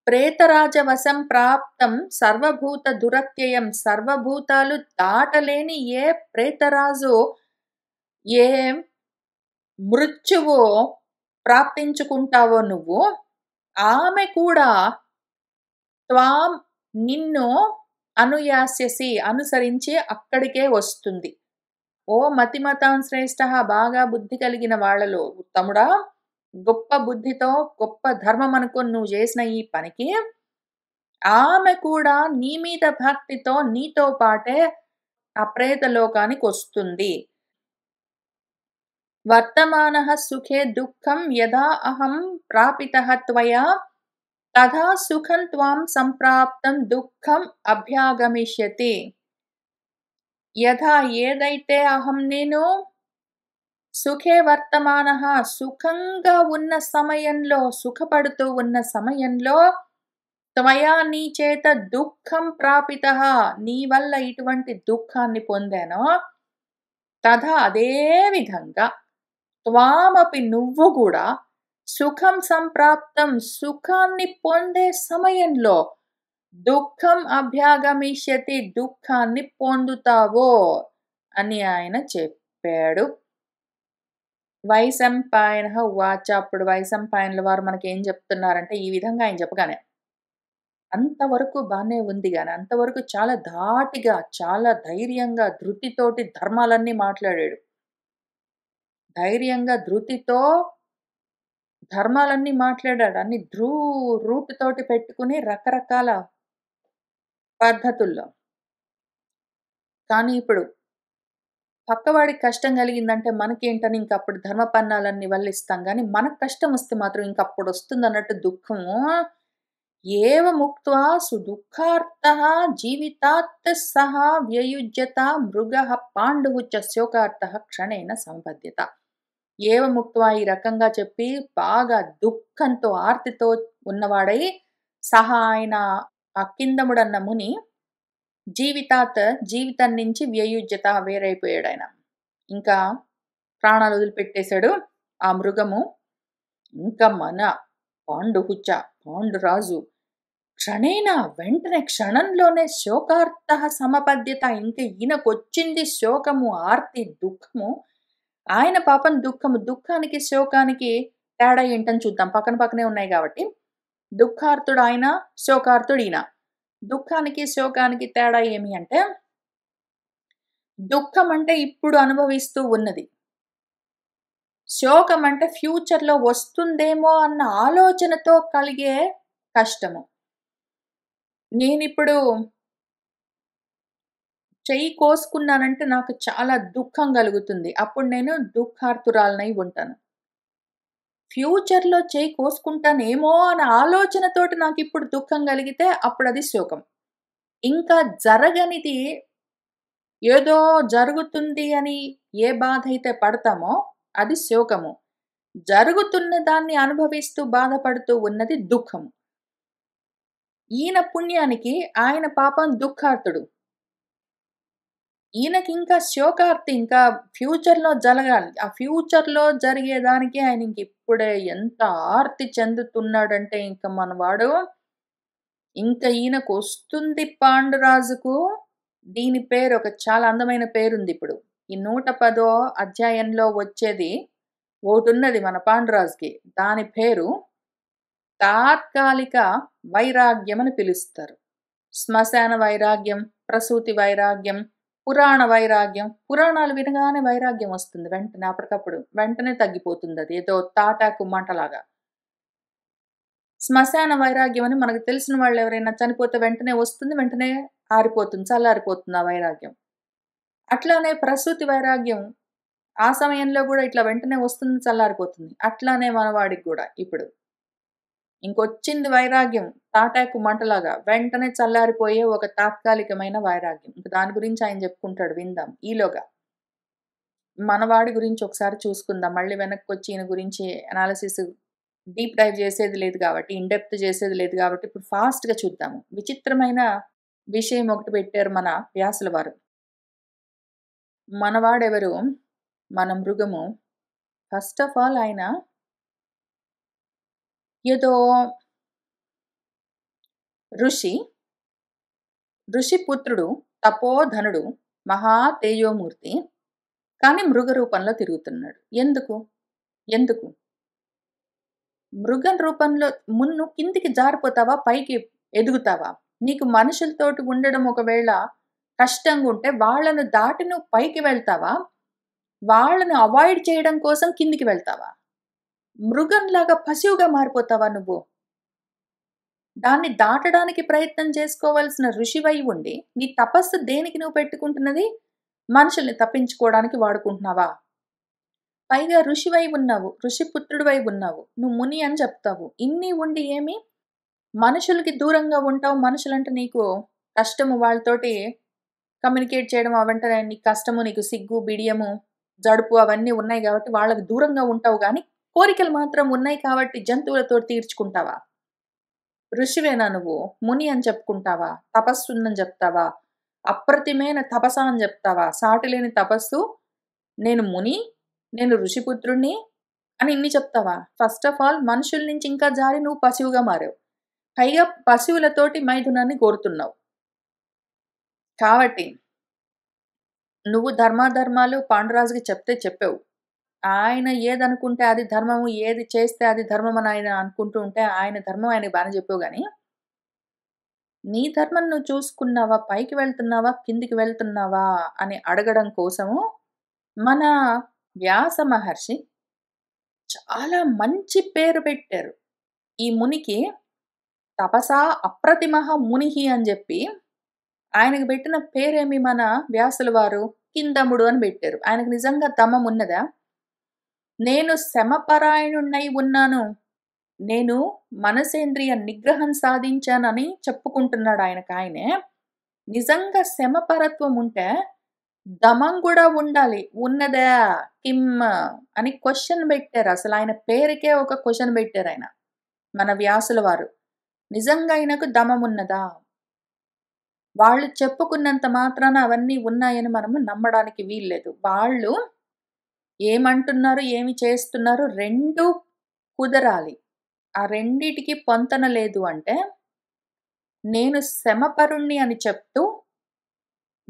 ప్రేతరాజవశం ప్రాప్తం సర్వభూత దురత్యయం సర్వభూతాలు దాటలేని ఏ ప్రేతరాజు ఏ మృత్యువు ప్రాప్తించుకుంటావో నువ్వు ఆమె కూడా త్వాం నిన్ను అనుయాస్యసి అనుసరించి అక్కడికే వస్తుంది. ఓ మతిమతాన్ శ్రేష్ఠ బాగా బుద్ధి కలిగిన వాళ్ళలో ఉత్తముడా, గొప్ప బుద్ధితో గొప్ప ధర్మం అనుకొని నువ్వు చేసిన ఈ పనికి ఆమె కూడా నీ మీద భక్తితో నీతో పాటే ఆ ప్రేతలోకానికి వస్తుంది. వర్తమానః సుఖే దుఃఖం యదా అహం ప్రాపితః త్వయా తథా సుఖం త్వాం సంప్రాప్తం దుఃఖం అభ్యాగమిష్యతి. యథా ఏదైతే అహం నేను సుఖే వర్తమానః సుఖంగా ఉన్న సమయంలో సుఖపడుతూ ఉన్న సమయంలో త్వయా నీ చేత దుఃఖం ప్రాపితః నీ వల్ల ఇటువంటి దుఃఖాన్ని పొందానో తథా అదే విధంగా త్వామపి నువ్వు కూడా సుఖం సంప్రాప్తం సుఖాన్ని పొందే సమయంలో దుఃఖం అభ్యాగమిష్యతి, దుఃఖాన్ని పొందుతావో అని ఆయన చెప్పాడు. వైశంపాయనః ఉవాచ. అప్పుడు వైశంపాయనుల వారు మనకేం చెప్తున్నారంటే, ఈ విధంగా ఆయన చెప్పగానే అంతవరకు బానే ఉంది గాని, అంతవరకు చాలా ధాటిగా, చాలా ధైర్యంగా, ధృతితోటి ధర్మాలన్నీ మాట్లాడాడు. ధైర్యంగా, ధృతితో ధర్మాలన్నీ మాట్లాడాడు. అన్ని రూట్ తోటి పెట్టుకుని రకరకాల పద్ధతుల్లో. కానీ ఇప్పుడు పక్కవాడికి కష్టం కలిగిందంటే మనకేంటని ఇంకప్పుడు ధర్మపన్నాలన్నీ వల్లిస్తాం గానీ, మనకు కష్టమొస్తే మాత్రం ఇంకప్పుడొస్తుందన్నట్టు దుఃఖము. ఏవ ముక్త్వా సుదుఃఖార్తః జీవితాత్ సహ వ్యయుజ్యత మృగః పాండుః చ శోకార్తః క్షణేన సంపద్యత. ఏవ ముక్త్వా ఈ రకంగా చెప్పి బాగా దుఃఖంతో, ఆర్తితో ఉన్నవాడై సహా ఆయన ఆ కిందముడన్న ముని జీవితం నుంచి వ్యయుజ్యత వేరైపోయాడాయన. ఇంకా ప్రాణాలు వదిలిపెట్టేశాడు ఆ మృగము. ఇంకా మన పాండుహుచ పాండురాజు వెంటనే క్షణంలోనే శోకార్తః సమపద్యత. ఇంకా ఈయనకొచ్చింది శోకము, ఆర్తి, దుఃఖము. ఆయన పాపం దుఃఖానికి శోకానికి తేడా ఏంటని చూద్దాం. పక్కన పక్కనే ఉన్నాయి కాబట్టి. దుఃఖార్తుడు ఆయన, శోకార్తుడు ఈయన. దుఃఖానికి శోకానికి తేడా ఏమి అంటే, దుఃఖం అంటే ఇప్పుడు అనుభవిస్తూ ఉన్నది. శోకం అంటే ఫ్యూచర్‌లో వస్తుందేమో అన్న ఆలోచనతో కలిగే కష్టము. నేనిప్పుడు చెయ్యి కోసుకున్నానంటే నాకు చాలా దుఃఖం కలుగుతుంది. అప్పుడు నేను దుఃఖార్తురాలినై ఉంటాను. ఫ్యూచర్‌లో చెయ్యి కోసుకుంటానేమో అన్న ఆలోచనతోటి నాకిప్పుడు దుఃఖం కలిగితే అప్పుడది శోకం. ఇంకా జరగనిది ఏదో జరుగుతుంది అని ఏ బాధైతే పడతామో అది శోకము. జరుగుతున్న దాన్ని అనుభవిస్తూ బాధపడుతూ ఉన్నది దుఃఖము. ఈయన పుణ్యానికి ఆయన పాపం దుఃఖార్తుడు. ఈయనకింకా శోకార్తి, ఇంకా ఫ్యూచర్‌లో జరగాలి. ఆ ఫ్యూచర్‌లో జరిగేదానికి ఆయన ఇంకిప్పుడే ఎంత ఆర్తి చెందుతున్నాడంటే ఇంక మనవాడు, ఇంక ఈయనకొస్తుంది పాండురాజుకు. దీని పేరు ఒక చాలా అందమైన పేరుందిప్పుడు. ఈ 110వ అధ్యాయంలో వచ్చేది ఓటున్నది మన పాండురాజుకి. దాని పేరు తాత్కాలిక వైరాగ్యం అని పిలుస్తారు. శ్మశాన వైరాగ్యం, ప్రసూతి వైరాగ్యం, పురాణ వైరాగ్యం. పురాణాలు వినగానే వైరాగ్యం వస్తుంది వెంటనే, అప్పటికప్పుడు. వెంటనే తగ్గిపోతుందది. ఏదో తాటాకు మంటలాగా. శ్మశాన వైరాగ్యం అని మనకు తెలిసిన వాళ్ళు ఎవరైనా చనిపోతే వెంటనే వస్తుంది, వెంటనే ఆరిపోతుంది, చల్లారిపోతుంది ఆ వైరాగ్యం. అట్లానే ప్రసూతి వైరాగ్యం ఆ సమయంలో గూడా ఇట్లా వెంటనే వస్తుంది, చల్లారిపోతుంది. అట్లానే మనవాడికి గూడా ఇప్పుడు. ఇంకొచ్చింది వైరాగ్యం తాటాకు మంటలాగా. వెంటనే చల్లారిపోయే ఒక తాత్కాలికమైన వైరాగ్యం. ఇంక దాని గురించి ఆయన చెప్పుకుంటాడు, విందాం ఈలోగా. మనవాడి గురించి ఒకసారి చూసుకుందాం. మళ్ళీ వెనక్కొచ్చి ఈయన గురించి అనాలిసిస్ డీప్ డైవ్ చేసేది లేదు కాబట్టి, ఇన్ డెప్త్ చేసేది లేదు కాబట్టి ఇప్పుడు ఫాస్ట్‌గా చూద్దాము. విచిత్రమైన విషయం ఒకటి పెట్టారు మన వ్యాసుల వారు. మనవాడెవరు? మన మృగము. ఫస్ట్ ఆఫ్ ఆల్ ఆయన ఏదో ఋషిపుత్రుడు, తపోధనుడు, మహా తేజోమూర్తి. కానీ మృగ రూపంలో తిరుగుతున్నాడు. ఎందుకు? మృగం రూపంలో నువ్వు కిందికి జారిపోతావా? పైకి ఎదుగుతావా? నీకు మనుషులతోటి ఉండడం ఒకవేళ కష్టంగా ఉంటే వాళ్ళను దాటి నువ్వు పైకి వెళ్తావా? వాళ్ళని అవాయిడ్ చేయడం కోసం కిందికి వెళ్తావా? మృగంలాగా పశువుగా మారిపోతావా నువ్వు? దాన్ని దాటడానికి ప్రయత్నం చేసుకోవాల్సిన ఋషివై ఉండి, నీ తపస్సు దేనికి నువ్వు పెట్టుకుంటున్నది? మనుషుల్ని తప్పించుకోవడానికి వాడుకుంటున్నావా? పైగా ఋషివై ఉన్నావు, ఋషిపుత్రుడివై ఉన్నావు, నువ్వు ముని అని చెప్తావు. ఇన్ని ఉండి ఏమి? మనుషులకి దూరంగా ఉంటావు. మనుషులంటే నీకు కష్టము, వాళ్ళతోటి కమ్యూనికేట్ చేయడం అవంటే నీకు కష్టము, నీకు సిగ్గు, బిడియము, జడుపు అవన్నీ ఉన్నాయి కాబట్టి వాళ్ళకి దూరంగా ఉంటావు గానీ, కోరికలు మాత్రం ఉన్నాయి కాబట్టి జంతువులతో తీర్చుకుంటావా? ఋషివేనా నువ్వు? ముని అని చెప్పుకుంటావా? తపస్సు ఉందని చెప్తావా? అప్రతిమైన తపస్స అని చెప్తావా? సాటిలేని తపస్సు, నేను ముని, నేను ఋషిపుత్రుడిని అని ఇన్ని చెప్తావా? ఫస్ట్ ఆఫ్ ఆల్ మనుషుల నుంచి ఇంకా జారి నువ్వు పశువుగా మారావు. పైగా పశువులతోటి మైథునాన్ని కోరుతున్నావు. కాబట్టి నువ్వు ధర్మాధర్మాలు పాండురాజుకి చెప్తే చెప్పావు. ఆయన ఏదనుకుంటే అది ధర్మము, ఏది చేస్తే అది ధర్మమని ఆయన అనుకుంటూ ఉంటే, ఆయన ధర్మం ఆయనకి బానే చెప్పావు గానీ, నీ ధర్మం నువ్వు చూసుకున్నావా? పైకి వెళ్తున్నావా? కిందికి వెళ్తున్నావా? అని అడగడం కోసము మన వ్యాస మహర్షి చాలా మంచి పేరు పెట్టారు. ఈ మునికి తపసా అప్రతిమః మునిః అని జెప్పి ఆయనకి పెట్టిన పేరేమి మన వ్యాసుల వారు? కిందముడు అని బెట్టారు. ఆయనకు నిజంగా దమం ఉన్నదా? నేను శమపరాయణుడినై ఉన్నాను. నేను మనసేంద్రియ నిగ్రహం సాధించానని చెప్పుకుంటున్నాడు ఆయనకాయనే. నిజంగా శమపరత్వం ఉంటే దమం గూడా ఉండాలి. ఉన్నదా? కిమ్ అని క్వెషన్ బెట్టారు. అసలాయన పేరుకే ఒక క్వెషన్ బెట్టారాయన. మన వ్యాసుల వారు. నిజంగా ఆయనకు దమమున్నదా? వాళ్ళు చెప్పుకున్నంత మాత్రాన అవన్నీ ఉన్నాయని మనము నమ్మడానికి వీల్లేదు. వాళ్ళు ఏమంటున్నారు, ఏమి చేస్తున్నారు 2 కుదరాలి. ఆ రెండిటికి పొంతన లేదు అంటే, నేను శమపరుణ్ణి అని చెప్తూ,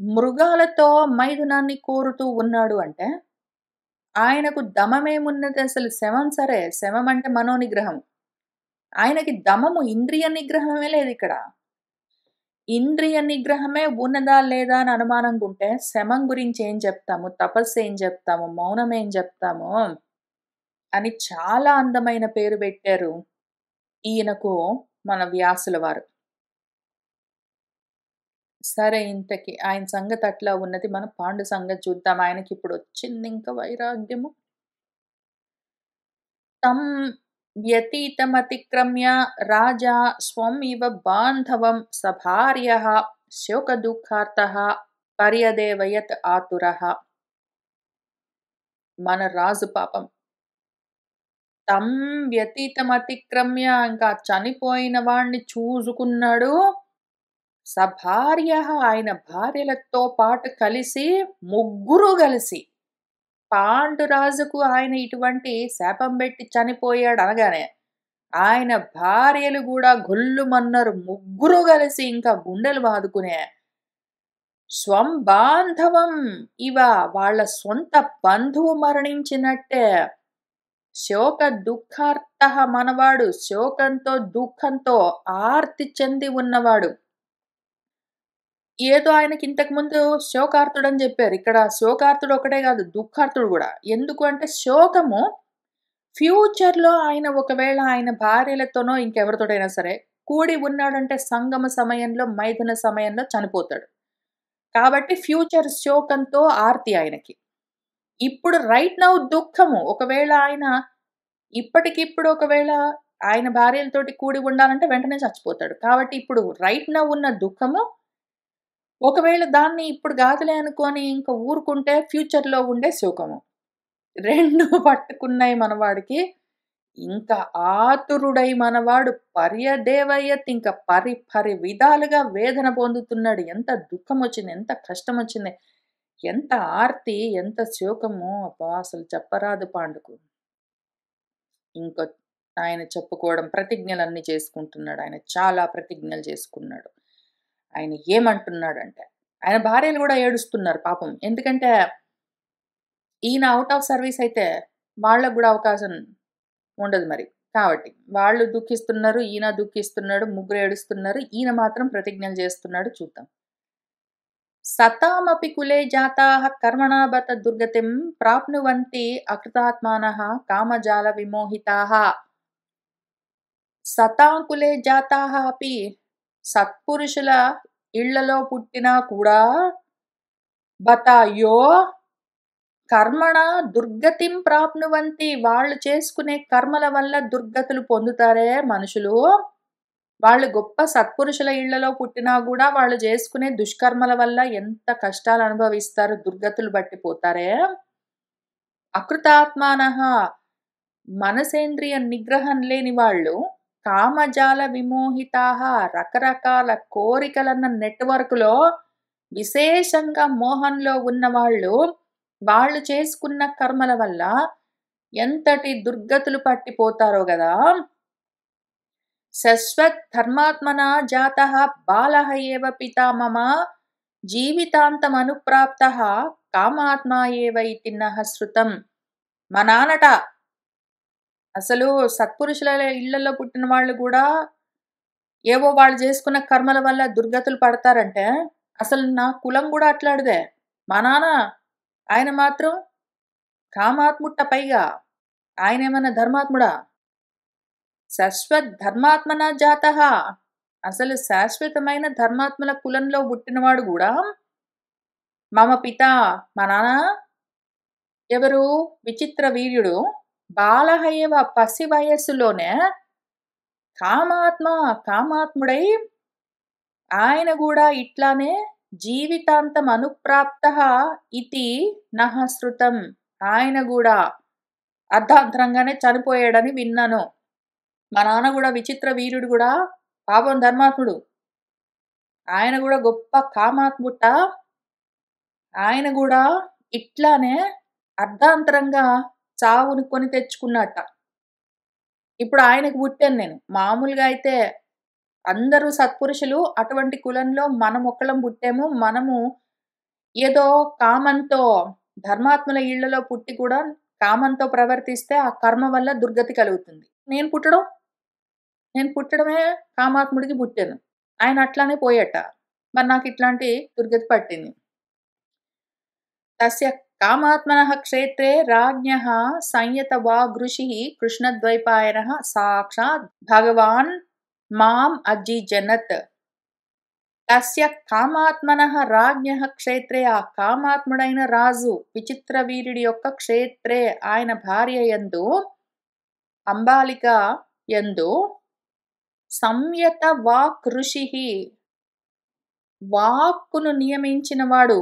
మృగాలతో మైథునాన్ని కోరుతూ ఉన్నాడు అంటే, ఆయనకు దమమేమున్నది అసలు శమం సరే, శమం అంటే మనోనిగ్రహం. ఆయనకి దమము ఇంద్రియ నిగ్రహమే లేదిక్కడ. ఇంద్రియ నిగ్రహమే ఉన్నదా లేదా అని అనుమానంగుంటే, శమం గురించి ఏం చెప్తాము, తపస్సు ఏం చెప్తాము, మౌనం ఏం చెప్తాము అని చాలా అందమైన పేరు పెట్టారు ఈయనకు మన వ్యాసుల వారు. సరే ఇంతకి ఆయన సంగతి అట్లా ఉన్నది. మనం పాండు సంగతి చూద్దాం. ఆయనకిప్పుడొచ్చిందింక వైరాగ్యము. తం వ్యతీతమతిక్రమ్య రాజా స్వం ఇవ బాంధవం సభార్యః శోకదుఃఖార్తః పర్యదేవయత్ ఆతురః. మన రాజు పాపం తం వ్యతీతమతిక్రమ్య ఇంకా చనిపోయిన వాడిని చూసుకున్నాడు. సభార్యః ఆయన భార్యలతో పాటు కలిసి ముగ్గురు కలిసి పాండురాజుకు ఆయన ఇటువంటి శాపం పెట్టి చనిపోయాడు అనగానే ఆయన భార్యలు కూడా గొల్లుమన్నారు. ముగ్గురు కలిసి ఇంకా గుండెలు బాదుకునే స్వం బాంధవం ఇవ వాళ్ళ సొంత బంధువు మరణించినట్టే శోక దుఃఖార్తః మనవాడు శోకంతో దుఃఖంతో ఆర్తి చెంది ఉన్నవాడు. ఏదో ఆయనకి ఇంతకుముందు శోకార్తుడని జెప్పారు. ఇక్కడ శోకార్తుడు ఒకటే గాదు, దుఃఖార్తుడు గూడా. ఎందుకు అంటే శోకము ఫ్యూచర్‌లో ఆయన ఒకవేళ ఆయన భార్యలతోనో ఇంకెవరితోటైనా సరే కూడి ఉన్నాడంటే సంగమ సమయంలో, మైథున సమయంలో చనిపోతాడు. కాబట్టి ఫ్యూచర్ శోకంతో ఆర్తి ఆయనకి. ఇప్పుడు రైట్ నౌ దుఃఖము. ఒకవేళ ఆయన ఇప్పటికిప్పుడు ఒకవేళ ఆయన భార్యలతోటి కూడి ఉండాలంటే వెంటనే చచ్చిపోతాడు. కాబట్టి ఇప్పుడు రైట్ నౌ ఉన్న దుఃఖము ఒకవేళ దాన్ని ఇప్పుడు గాదులే అనుకోని ఇంక ఊరుకుంటే ఫ్యూచర్‌లో ఉండే శోకము. 2 పట్టుకున్నాయి మనవాడికి. ఇంకా ఆతురుడై మనవాడు పర్యదేవయత్ ఇంక పరి విధాలుగా వేదన పొందుతున్నాడు. ఎంత దుఃఖమొచ్చింది, ఎంత కష్టమొచ్చింది, ఎంత ఆర్తి, ఎంత శోకము అబ్బా! అసలు చెప్పరాదు పాండుకు. ఇంక ఆయన చెప్పుకోవడం ప్రతిజ్ఞలన్నీ చేసుకుంటున్నాడు. ఆయన చాలా ప్రతిజ్ఞలు చేసుకున్నాడు. ఆయన ఏమంటున్నాడంటే, ఆయన భార్యలు గూడా ఏడుస్తున్నారు పాపం. ఎందుకంటే, ఈయన ఔట్ ఆఫ్ సర్వీస్ అయితే వాళ్ళకి గూడా అవకాశం ఉండదు మరి. కాబట్టి వాళ్ళు దుఃఖిస్తున్నారు, ఈయన దుఃఖిస్తున్నాడు, ముగ్గురు ఏడుస్తున్నారు. ఈయన మాత్రం ప్రతిజ్ఞలు చేస్తున్నాడు చూద్దాం. సతామపి కులే జాతాః కర్మణా బత దుర్గతిం ప్రాప్నువంతి అకృతాత్మానః కామజాల విమోహితాః. సతాకులే జాతాః అపి సత్పురుషుల ఇళ్లలో పుట్టినా కూడా బతాయో కర్మణ దుర్గతిం ప్రాప్నువంతి వాళ్ళు చేసుకునే కర్మల వల్ల దుర్గతులు పొందుతారే మనుషులు. వాళ్ళు గొప్ప సత్పురుషుల ఇళ్లలో పుట్టినా గూడా వాళ్ళు చేసుకునే దుష్కర్మల వల్ల ఎంత కష్టాలు అనుభవిస్తారు, దుర్గతులు బట్టిపోతారే. అకృతాత్మానః మనసేంద్రియ నిగ్రహం లేని వాళ్ళు కామజాల విమోహితాః రకరకాల కోరికలన్న నెట్వర్క్‌లో విశేషంగా మోహంలో ఉన్నవాళ్ళు, వాళ్ళు చేసుకున్న కర్మల వల్ల ఎంతటి దుర్గతులు పట్టిపోతారో గదా! శశ్వత్ ధర్మాత్మనా జాతః బాలః ఏవ పితా మమ జీవితాంతమనుప్రాప్తః కామాత్మా ఏవ ఇతి నః శృతం. మా నాన్నట అసలు సత్పురుషుల ఇళ్లలో పుట్టిన వాళ్ళు కూడా ఏవో వాళ్ళు చేసుకున్న కర్మల వల్ల దుర్గతులు పడతారంటే అసలు నా కులం కూడా అట్లాడిదే. మా నాన్న ఆయన మాత్రం కామాత్ముట్ట పైగా ఆయనేమన్నా ధర్మాత్ముడా? శాశ్వత్ ధర్మాత్మన జాతః అసలు శాశ్వతమైన ధర్మాత్మల కులంలో పుట్టినవాడు కూడా మమ పిత మా నాన్న ఎవరు విచిత్ర వీర్యుడు బాలః ఏవ పసి వయస్సులోనే కామాత్ముడై ఆయన కూడా ఇట్లానే జీవితాంతం అనుప్రాప్తః ఇతి నః శృతం. ఆయన కూడా అర్ధాంతరంగానే చనిపోయాడని విన్నాను. మా నాన్న కూడా విచిత్ర వీరుడు కూడా పాపం ధర్మాత్ముడు. ఆయన కూడా గొప్ప కామాత్ముట. ఆయన కూడా ఇట్లానే అర్ధాంతరంగా చావుని కొని తెచ్చుకున్నట్ట. ఇప్పుడు ఆయనకు పుట్టాను నేను. మామూలుగా అయితే అందరూ సత్పురుషులు అటువంటి కులంలో మనం ఒక్కళ్ళం పుట్టాము. మనము ఏదో కామంతో ధర్మాత్ముల ఇళ్లలో పుట్టి కూడా కామంతో ప్రవర్తిస్తే ఆ కర్మ వల్ల దుర్గతి కలుగుతుంది. నేను పుట్టడమే కామాత్ముడికి పుట్టాను. ఆయన అట్లానే పోయట. మరి నాకు ఇట్లాంటి దుర్గతి పట్టింది. తస్య కామాత్మనః క్షేత్రే రాజ్ఞః సంయతవాగృషిః కృష్ణద్వైపాయనః సాక్షాత్ భగవాన్ మాం అజీజనత్. తస్య కామాత్మనః రాజ్ఞః క్షేత్రే ఆ కామాత్ముడైన రాజు విచిత్ర వీరుడి యొక్క క్షేత్రే ఆయన భార్య యందు అంబాలిక యందు సంయత వాక్ ఋషిః వాక్కును నియమించినవాడు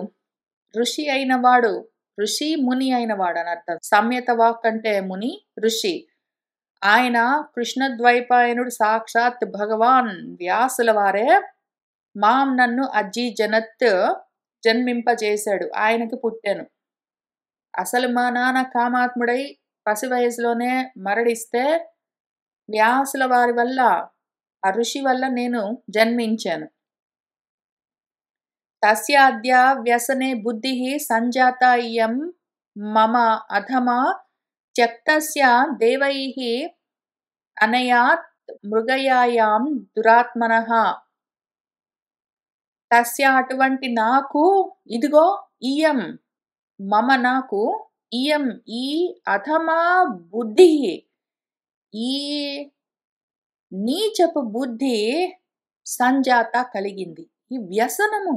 ఋషి అయినవాడు ఋషి ముని అయినవాడు అని అర్థం. సంయత వాక్ అంటే ముని ఋషి. ఆయన కృష్ణద్వైపాయనుడు సాక్షాత్ భగవాన్ వ్యాసుల వారే మాం నన్ను అజీజనత్ జన్మింపజేశాడు. ఆయనకి పుట్టాను. అసలు మా నాన్న కామాత్ముడై పసి వయసులోనే మరణిస్తే వ్యాసుల వారి వల్ల ఆ ఋషి వల్ల నేను జన్మించాను. తస్యాద్య వ్యసనే బుద్ధిః సంజాతా ఇయం మమ అధమా త్యక్తస్య దేవైః అనయాత్ మృగయాయాం దురాత్మనః. తస్య అటువంటి నాకు ఇదిగో ఇయం మమ నాకు ఇయం ఈ అధమా బుద్ధి ఈ నీచపు బుద్ధి సంజాత కలిగింది. ఈ వ్యసనము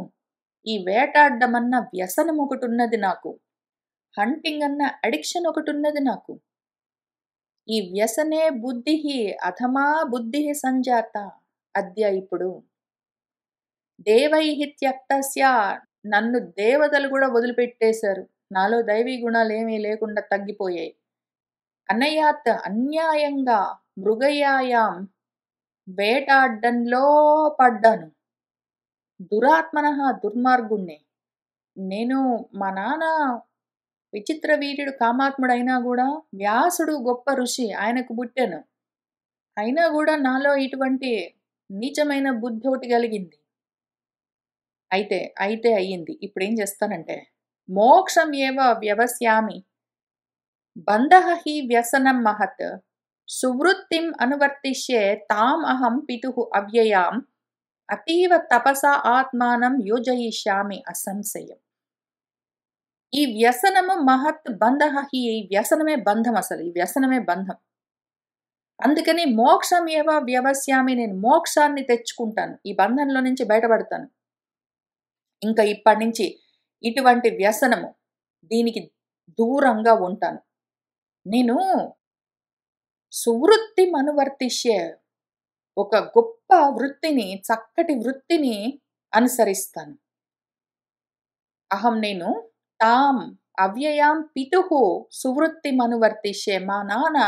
ఈ వేటాడ్డం అన్న వ్యసనం ఒకటి ఉన్నది నాకు. హంటింగ్ అన్న అడిక్షన్ ఒకటి ఉన్నది నాకు. ఈ వ్యసనే బుద్ధి అధమా బుద్ధి సంజాత అద్య ఇప్పుడు దేవైః త్యక్తస్య నన్ను దేవతలు కూడా వదిలిపెట్టేశారు. నాలో దైవీ గుణాలు ఏమీ లేకుండా తగ్గిపోయాయి. అనయాత్ అన్యాయంగా మృగయాయాం వేటాడ్డంలో పడ్డాను. దురాత్మనః దుర్మార్గుణ్ణి నేను. మా నాన్న విచిత్ర వీర్యుడు కామాత్ముడైనా కూడా వ్యాసుడు గొప్ప ఋషి ఆయనకు పుట్టాను. అయినా కూడా నాలో ఇటువంటి నీచమైన బుద్ధి ఒకటి కలిగింది. అయితే అయ్యింది. ఇప్పుడు ఏం చేస్తానంటే మోక్షం ఏవ వ్యవస్యామి బంధః హి వ్యసనం మహత్ సువృత్తిం అనువర్తిష్యే తాం అహం పితుః అవ్యయాం అతీవ తపసా ఆత్మానం యోజయిష్యామి అసంశయం. ఈ వ్యసనము మహత్ బంధః హి ఈ వ్యసనమే బంధం. అసలు ఈ వ్యసనమే బంధం. అందుకని మోక్షం ఏవ వ్యవస్యామి నేను మోక్షాన్ని తెచ్చుకుంటాను. ఈ బంధంలో నుంచి బయటపడతాను. ఇంకా ఇప్పటి నుంచి ఇటువంటి వ్యసనము దీనికి దూరంగా ఉంటాను. నేను సువృత్తి అనువర్తిష్యే ఒక గొప్ప వృత్తిని చక్కటి వృత్తిని అనుసరిస్తాను. అహం నేను తాం అవ్యయాం పితుః సువృత్తి అనువర్తిష్యే మా నాన్న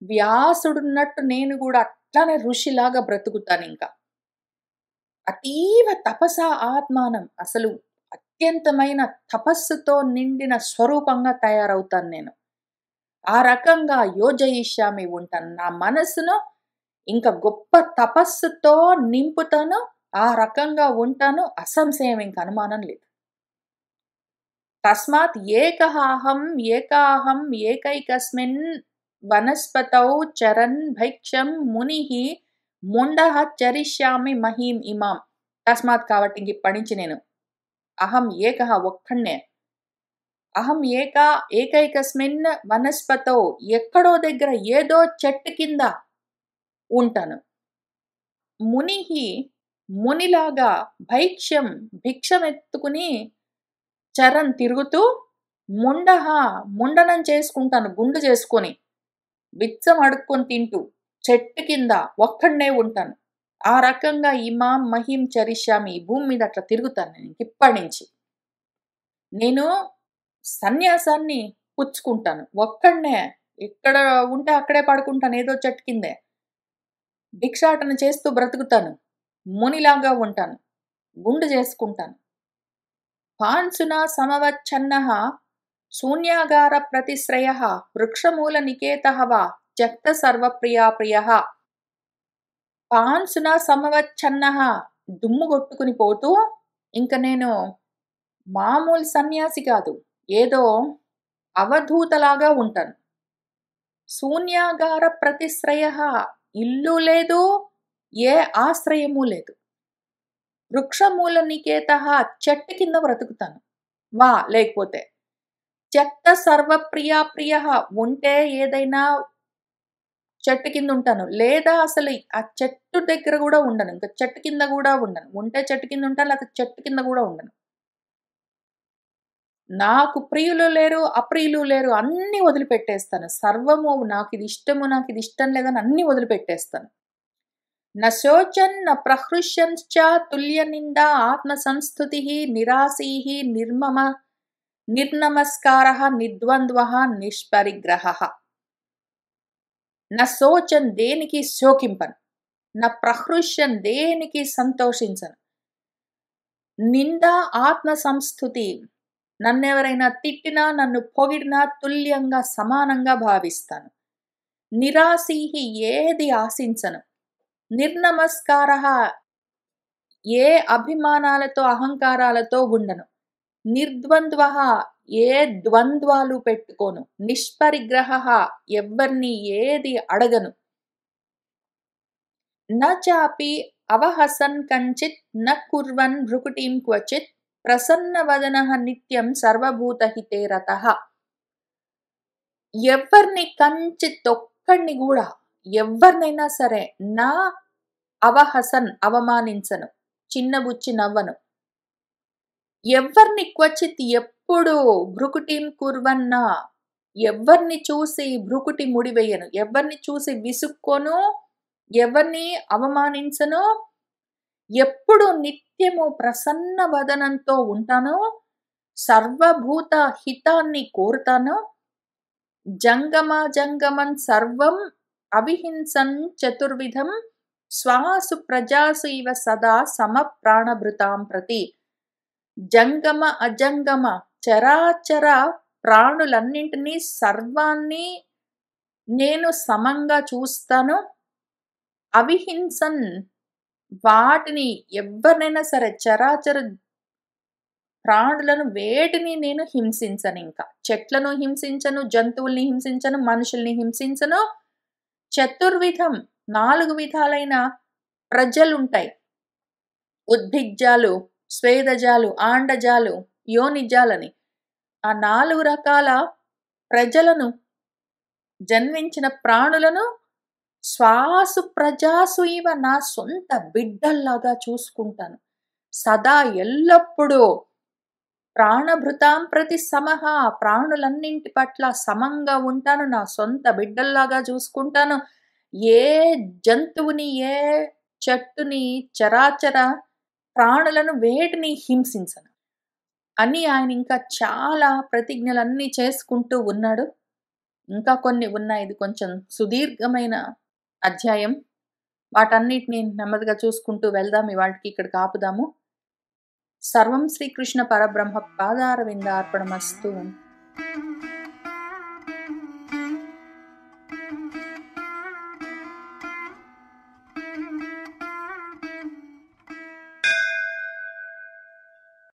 వ్యాసుడున్నట్టు నేను కూడా అట్లానే ఋషిలాగా బ్రతుకుతాను. ఇంకా అతీవ తపస ఆత్మానం అసలు అత్యంతమైన తపస్సుతో నిండిన స్వరూపంగా తయారవుతాను నేను. ఆ రకంగా యోజయిష్యామి ఉంటాను. నా మనస్సును ఇంకా గొప్ప తపస్సుతో నింపుతాను. ఆ రకంగా ఉంటాను. అసంశయం, ఇంక అనుమానం లేదు. తస్మాత్ ఏకాహం ఏకైకస్మిన్ వనస్పతౌ చరన్ భైక్షం మునిః ముండః చరిష్యామి మహీం ఇమాం. తస్మాత్ కాబట్టి ఇంక ఇప్పటి నుంచి నేను అహం ఏకః ఒక్కడినే. అహం ఏకైకస్మిన్ వనస్పతౌ ఎక్కడో దగ్గర ఏదో చెట్టు కింద ఉంటాను. మునిః మునిలాగా భైక్ష్యం భిక్షమెత్తుకుని చరణ్ తిరుగుతూ ముండనం చేసుకుంటాను, గుండు చేసుకొని బిచ్చం అడుక్కొని తింటూ చెట్టు కింద ఒక్కడనే ఉంటాను. ఆ రకంగా ఇమాం మహిం చరిష్యామి, ఈ భూమి మీద అట్లా తిరుగుతాను నేను ఇప్పటి నుంచి. నేను సన్యాసాన్ని పుచ్చుకుంటాను. ఒక్కడనే ఎక్కడ ఉంటే అక్కడే పడుకుంటాను, ఏదో చెట్టు కిందే. భిక్షాటన చేస్తూ బ్రతుకుతాను. మునిలాగా ఉంటాను. గుండు చేసుకుంటాను. పాంసునా సమవచ్చన్నః శూన్యాగార ప్రతిశ్రయః వృక్షమూల నికేతః వా త్యక్త సర్వప్రియాప్రియః. పాంసునా సమవచ్చన్నః దుమ్ము కొట్టుకుని పోతూ, ఇంక నేను మామూలు సన్యాసి కాదు, ఏదో అవధూతలాగా ఉంటాను. శూన్యాగార ప్రతిశ్రయః ఇల్లు లేదు, ఏ ఆశ్రయము లేదు. వృక్షమూల నికేతః చెట్టు కింద బ్రతుకుతాను. వా లేకపోతే త్యక్త సర్వప్రియాప్రియః ఉంటే ఏదైనా చెట్టు కింద ఉంటాను. లేదా అసలు ఆ చెట్టు దగ్గర కూడా ఉండను. ఇంకా చెట్టు కింద కూడా ఉండను. ఉంటే చెట్టు కింద ఉంటాను, లేకపోతే చెట్టు కింద కూడా ఉండను. నాకు ప్రియులు లేరు, అప్రియులు లేరు, అన్నీ వదిలిపెట్టేస్తాను. సర్వము నాకిది ఇష్టము, నాకిది ఇష్టం లేదని అన్నీ వదిలిపెట్టేస్తాను. న శోచన్ న ప్రహృష్యంశ్చ తుల్యనిందా ఆత్మసంస్థుతిః నిరాశీః నిర్నమస్కారః నిర్ద్వంద్వః నిష్పరిగ్రహః. న శోచన్ దేనికి శోకింపను, న ప్రహృష్యన్ దేనికి సంతోషించను, నింద ఆత్మ సంస్థుతి నన్నెవరైనా తిట్టినా నన్ను పొగిడినా తుల్యంగా సమానంగా భావిస్తాను. నిరాశీః ఏది ఆశించను, నిర్నమస్కారః ఏ అభిమానాలతో అహంకారాలతో ఉండను, నిర్ద్వంద్వః ఏ ద్వంద్వాలు పెట్టుకోను, నిష్పరిగ్రహః ఎవ్వర్ని ఏది అడగను. న చాపి అవహసన్ కంచిత్ న కుర్వన్ భృకుటిం క్వచిత్ ప్రసన్నవదనః నిత్యం సర్వభూతహితే రతః. ఎవ్వర్ని కంచిత్ ఒక్కడిని కూడా, ఎవ్వర్నైనా సరే నా అవహసన్ అవమానించను, చిన్నబుచ్చి నవ్వను. ఎవ్వర్ని క్వచిత్ ఎప్పుడు భృకుటిం కుర్వన్న ఎవ్వర్ని చూసి భృకుటి ముడివేయను, ఎవ్వర్ని చూసి విసుక్కోను, ఎవరిని అవమానించను. ఎప్పుడు నిత్యము ప్రసన్న వదనంతో ఉంటానో, సర్వభూత హితాన్ని కోరుతానో, జంగమన్ సర్వం అవిహింసన్ చతుర్విధం శ్వాసు ప్రజాసు ఇవ సదా సమ ప్రాణభృతాం ప్రతి. జంగమ అజంగమ చరాచర ప్రాణులన్నింటినీ సర్వాన్ని నేను సమంగా చూస్తాను. అవిహింసన్ వాటిని ఎవరినైనా సరే చరాచర ప్రాణులను వేటిని నేను హింసించను. ఇంకా చెట్లను హింసించను, జంతువుల్ని హింసించను, మనుషుల్ని హింసించను. చతుర్విధం 4 విధాలైన ప్రజలుంటాయి. ఉద్భిజ్జాలు, స్వేదజాలు, ఆండజాలు, యోనిజాలని ఆ 4 రకాల ప్రజలను, జన్మించిన ప్రాణులను శ్వాసు ప్రజాసు ఇవ నా సొంత బిడ్డల్లాగా చూసుకుంటాను. సదా ఎల్లప్పుడూ ప్రాణభృతాం ప్రతి సమః ప్రాణులన్నింటి పట్ల సమంగా ఉంటాను. నా సొంత బిడ్డల్లాగా చూసుకుంటాను. ఏ జంతువుని, ఏ చెట్టుని, చరాచర ప్రాణులను వేటిని హింసించను అని ఆయన ఇంకా చాలా ప్రతిజ్ఞలన్నీ చేసుకుంటూ ఉన్నాడు. ఇంకా కొన్ని ఉన్నాయి. ఇది కొంచెం సుదీర్ఘమైన అధ్యాయం. వాటన్నిటిని నెమ్మదిగా చూసుకుంటూ వెళ్దాం. ఇవాళకి ఇక్కడికి ఆపుదాము. సర్వం శ్రీకృష్ణ పరబ్రహ్మ పాదారవిందార్పణమస్తు.